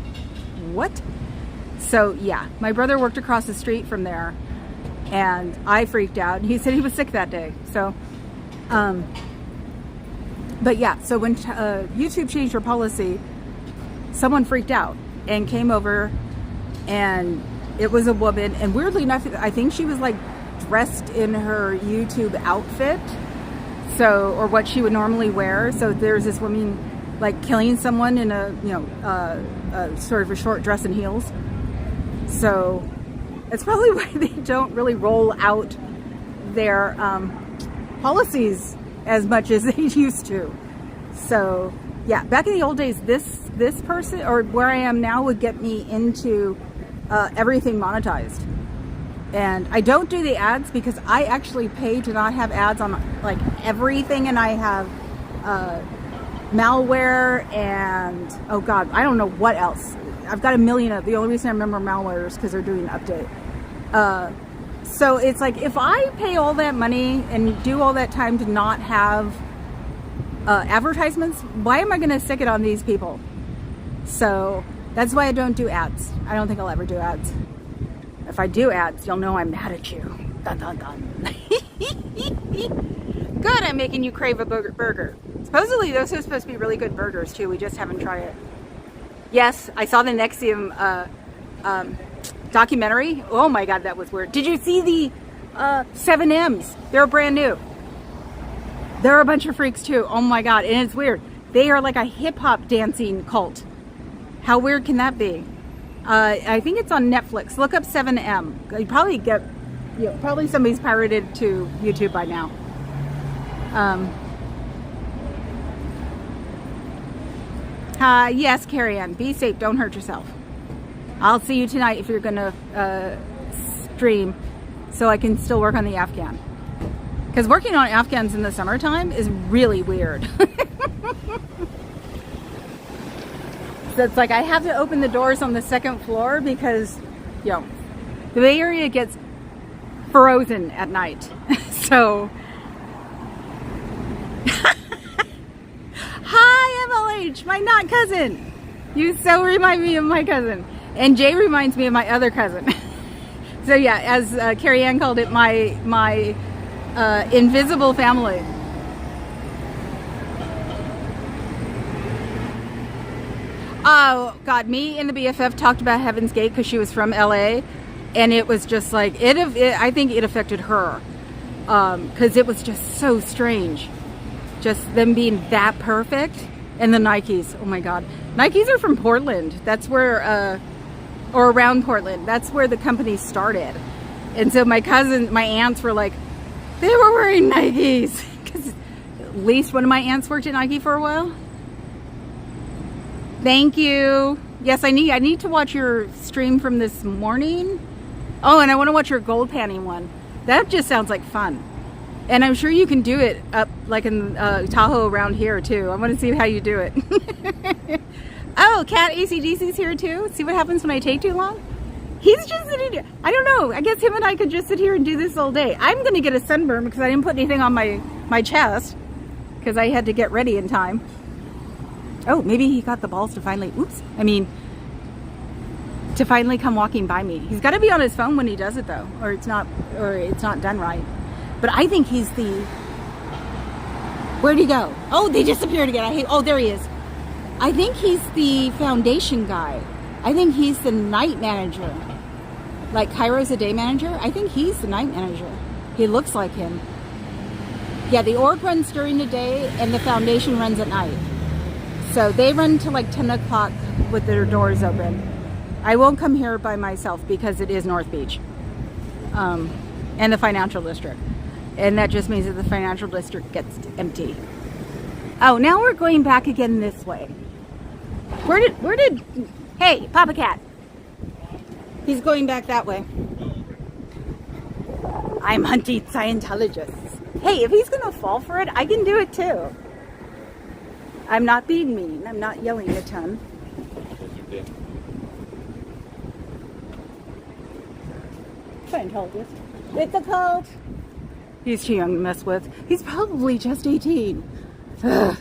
what? So yeah, my brother worked across the street from there, and I freaked out. He said he was sick that day. So, but yeah, so when YouTube changed their policy, someone freaked out and came over, and it was a woman. And weirdly enough, I think she was like dressed in her YouTube outfit, so, or what she would normally wear. So there's this woman like killing someone in a, you know, sort of a short dress and heels. So it's probably why they don't really roll out their policies as much as they used to. So yeah, back in the old days, this person, or where I am now, would get me into everything monetized. And I don't do the ads because I actually pay to not have ads on like everything, and I have malware and oh god, I don't know what else. I've got a million of. The only reason I remember malware is because they're doing an update. So it's like, if I pay all that money and do all that time to not have advertisements, why am I going to stick it on these people? So that's why I don't do ads. I don't think I'll ever do ads. If I do ads, you'll know I'm mad at you. Dun dun dun. Good, I'm making you crave a burger. Supposedly those are supposed to be really good burgers too. We just haven't tried it. Yes, I saw the Nexium documentary. Oh my god, that was weird. Did you see the 7Ms? They're brand new. They're a bunch of freaks too. Oh my god, and it's weird. They are like a hip-hop dancing cult. How weird can that be? I think it's on Netflix. Look up 7M. You probably get, you know, probably somebody's pirated to YouTube by now. Yes, Carrie Ann, be safe. Don't hurt yourself. I'll see you tonight if you're gonna stream, so I can still work on the Afghan. Because working on Afghans in the summertime is really weird. So it's like I have to open the doors on the second floor because, you know, the Bay Area gets frozen at night. So, hi MLH, my not cousin. You so remind me of my cousin. And Jay reminds me of my other cousin. So yeah, as Carrie Ann called it, my invisible family. Oh God, me and the BFF talked about Heaven's Gate because she was from LA, and it was just like I think it affected her because it was just so strange, just them being that perfect. And the Nikes, oh my God, Nikes are from Portland. That's where, or around Portland. That's where the company started. And so my aunts were like, they were wearing Nikes because at least one of my aunts worked at Nike for a while. Thank you. Yes, I need to watch your stream from this morning. Oh, and I want to watch your gold panning one. That just sounds like fun. And I'm sure you can do it up like in Tahoe around here too. I want to see how you do it. Oh, Cat ACDC's here too. See what happens when I take too long? He's just sitting here. I don't know. I guess him and I could just sit here and do this all day. I'm going to get a sunburn because I didn't put anything on my chest because I had to get ready in time. Oh, maybe he got the balls to finally, to finally come walking by me. He's got to be on his phone when he does it though, or it's not done right. But I think he's where'd he go? Oh, they disappeared again. Oh, there he is. I think he's the foundation guy. I think he's the night manager. Like Cairo's a day manager. I think he's the night manager. He looks like him. Yeah, the org runs during the day and the foundation runs at night. So they run till like 10 o'clock with their doors open. I won't come here by myself because it is North Beach. And the financial district. And that just means that the financial district gets empty. Oh, now we're going back again this way. Hey, Papa Cat. He's going back that way. I'm hunting Scientologists. Hey, if he's gonna fall for it, I can do it too. I'm not being mean. I'm not yelling a ton. Scientologist. It's a cult. He's too young to mess with. He's probably just 18. Ugh.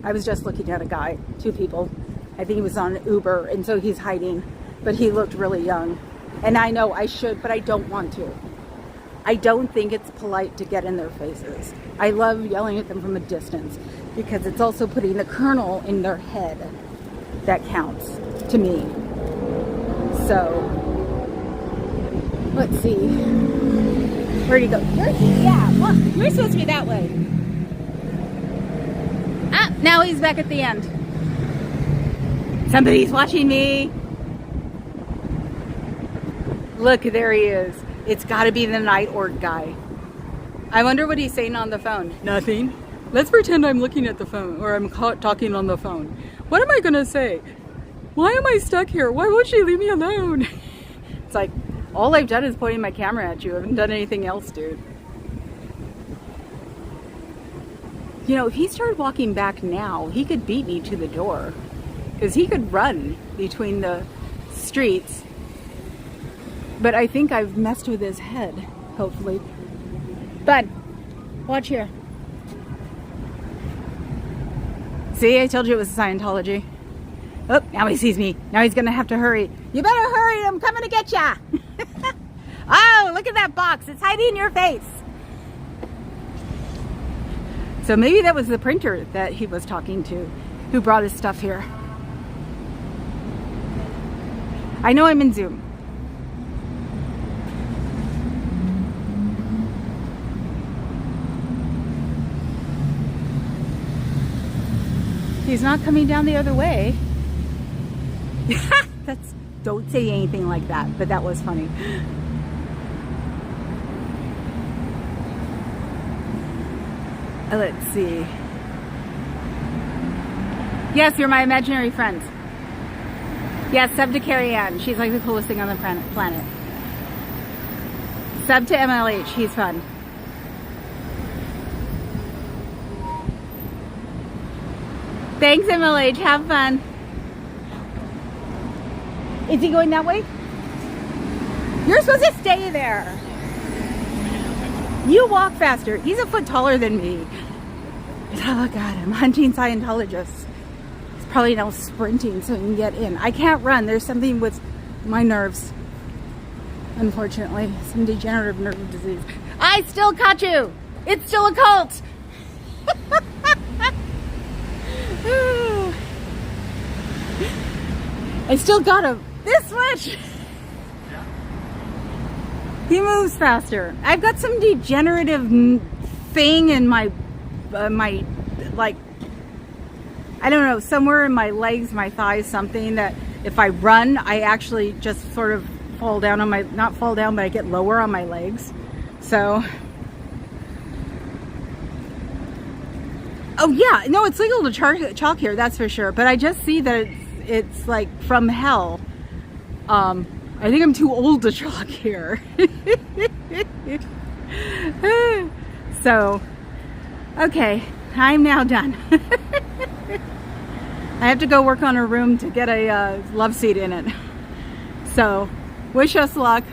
I was just looking at a guy, 2 people. I think he was on Uber, and so he's hiding. But he looked really young. And I know I should, but I don't want to. I don't think it's polite to get in their faces. I love yelling at them from a distance because it's also putting the kernel in their head that counts to me. So, let's see. Where'd he go? Yeah, look, you're supposed to be that way. Ah, now he's back at the end. Somebody's watching me. Look, there he is. It's got to be the night org guy. I wonder what he's saying on the phone. Nothing. Let's pretend I'm looking at the phone, or I'm talking on the phone. What am I going to say? Why am I stuck here? Why won't she leave me alone? It's like, all I've done is pointing my camera at you. I haven't done anything else, dude. You know, if he started walking back now, he could beat me to the door. Because he could run between the streets. But I think I've messed with his head, hopefully. Bud, watch here. See, I told you it was Scientology. Oh, now he sees me. Now he's gonna have to hurry. You better hurry, I'm coming to get ya. Oh, look at that box. It's hiding your face. So maybe that was the printer that he was talking to who brought his stuff here. I know I'm in Zoom. He's not coming down the other way. Don't say anything like that, but that was funny. Let's see. Yes, you're my imaginary friend. Yes, sub to Carrie Ann. She's like the coolest thing on the planet. Sub to MLH. He's fun. Thanks, MLH. Have fun. Is he going that way? You're supposed to stay there. You walk faster. He's a foot taller than me. Oh, God. I'm hunting Scientologists. He's probably now sprinting so he can get in. I can't run. There's something with my nerves. Unfortunately. Some degenerative nerve disease. I still caught you. It's still a cult. I still got him. This much. He moves faster. I've got some degenerative thing in my, like, I don't know, somewhere in my legs, my thighs, something that if I run, I actually just sort of fall down on my, not fall down, but I get lower on my legs. So, oh yeah, no, it's legal to chalk here, that's for sure. But I just see that it's like from hell. I think I'm too old to chalk here. So, okay, I'm now done. I have to go work on a room to get a love seat in it. So, wish us luck.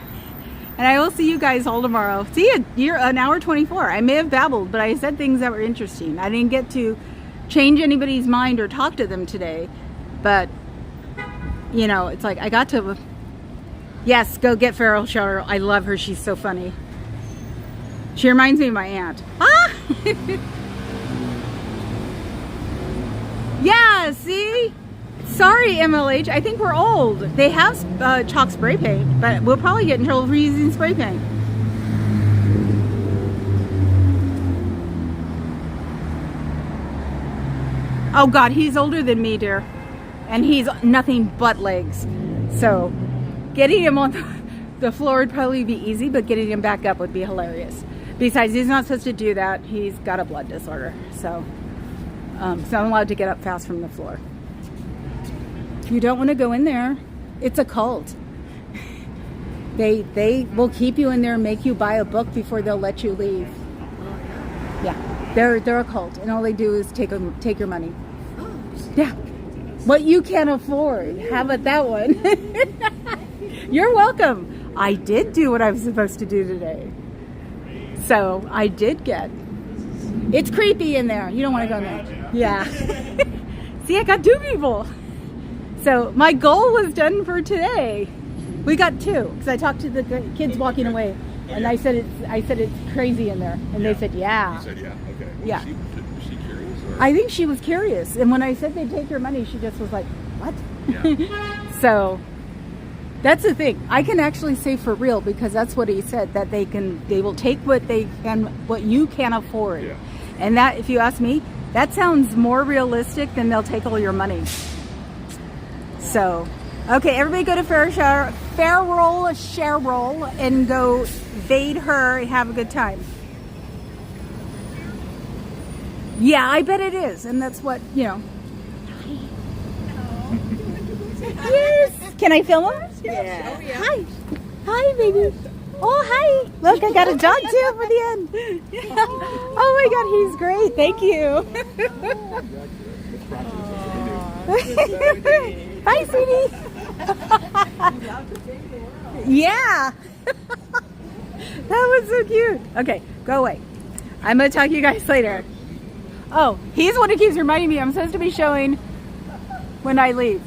And I will see you guys all tomorrow. See you, you're an hour 24. I may have babbled, but I said things that were interesting. I didn't get to change anybody's mind or talk to them today. But, you know, it's like I got to... Yes, go get Feral Cheryl. I love her. She's so funny. She reminds me of my aunt. Ah! Yeah, see? Sorry, MLH. I think we're old. They have chalk spray paint, but we'll probably get in trouble for using spray paint. Oh God, he's older than me, dear. And he's nothing but legs. So getting him on the floor would probably be easy, but getting him back up would be hilarious. Besides, he's not supposed to do that. He's got a blood disorder. So he's not allowed to get up fast from the floor. You don't want to go in there. It's a cult. They will keep you in there and make you buy a book before they'll let you leave. Yeah, they're a cult, and all they do is take your money. Yeah, what you can't afford. How about that one? You're welcome. I did do what I was supposed to do today. So I did get. It's creepy in there. You don't want to go in there. Yeah. See, I got 2 people. So my goal was done for today. We got 2 because I talked to the kids walking away, and I said it's crazy in there, and they said yeah. You said yeah. Okay. Well, Yeah. Was she curious? Or? I think she was curious, and when I said they'd take your money, she just was like, "What?" Yeah. So that's the thing. I can actually say for real because that's what he said, that they will take what you can afford. Yeah. And that, if you ask me, that sounds more realistic than they'll take all your money. So, okay, everybody go to Farrell and go evade her and have a good time. Yeah, I bet it is, and that's what, you know. Yes. Can I film him? Yeah. Oh, yeah. Hi. Hi, baby. Oh, hi. Look, I got a dog too for the end. Oh my God, he's great. Thank you. Bye, sweetie. Yeah. That was so cute. Okay, go away. I'm going to talk to you guys later. Oh, he's the one who keeps reminding me I'm supposed to be showing when I leave.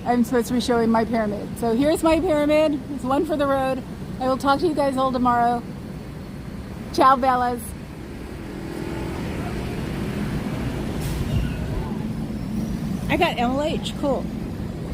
I'm supposed to be showing my pyramid. So here's my pyramid. It's one for the road. I will talk to you guys all tomorrow. Ciao, Bellas. I got MLH. Cool.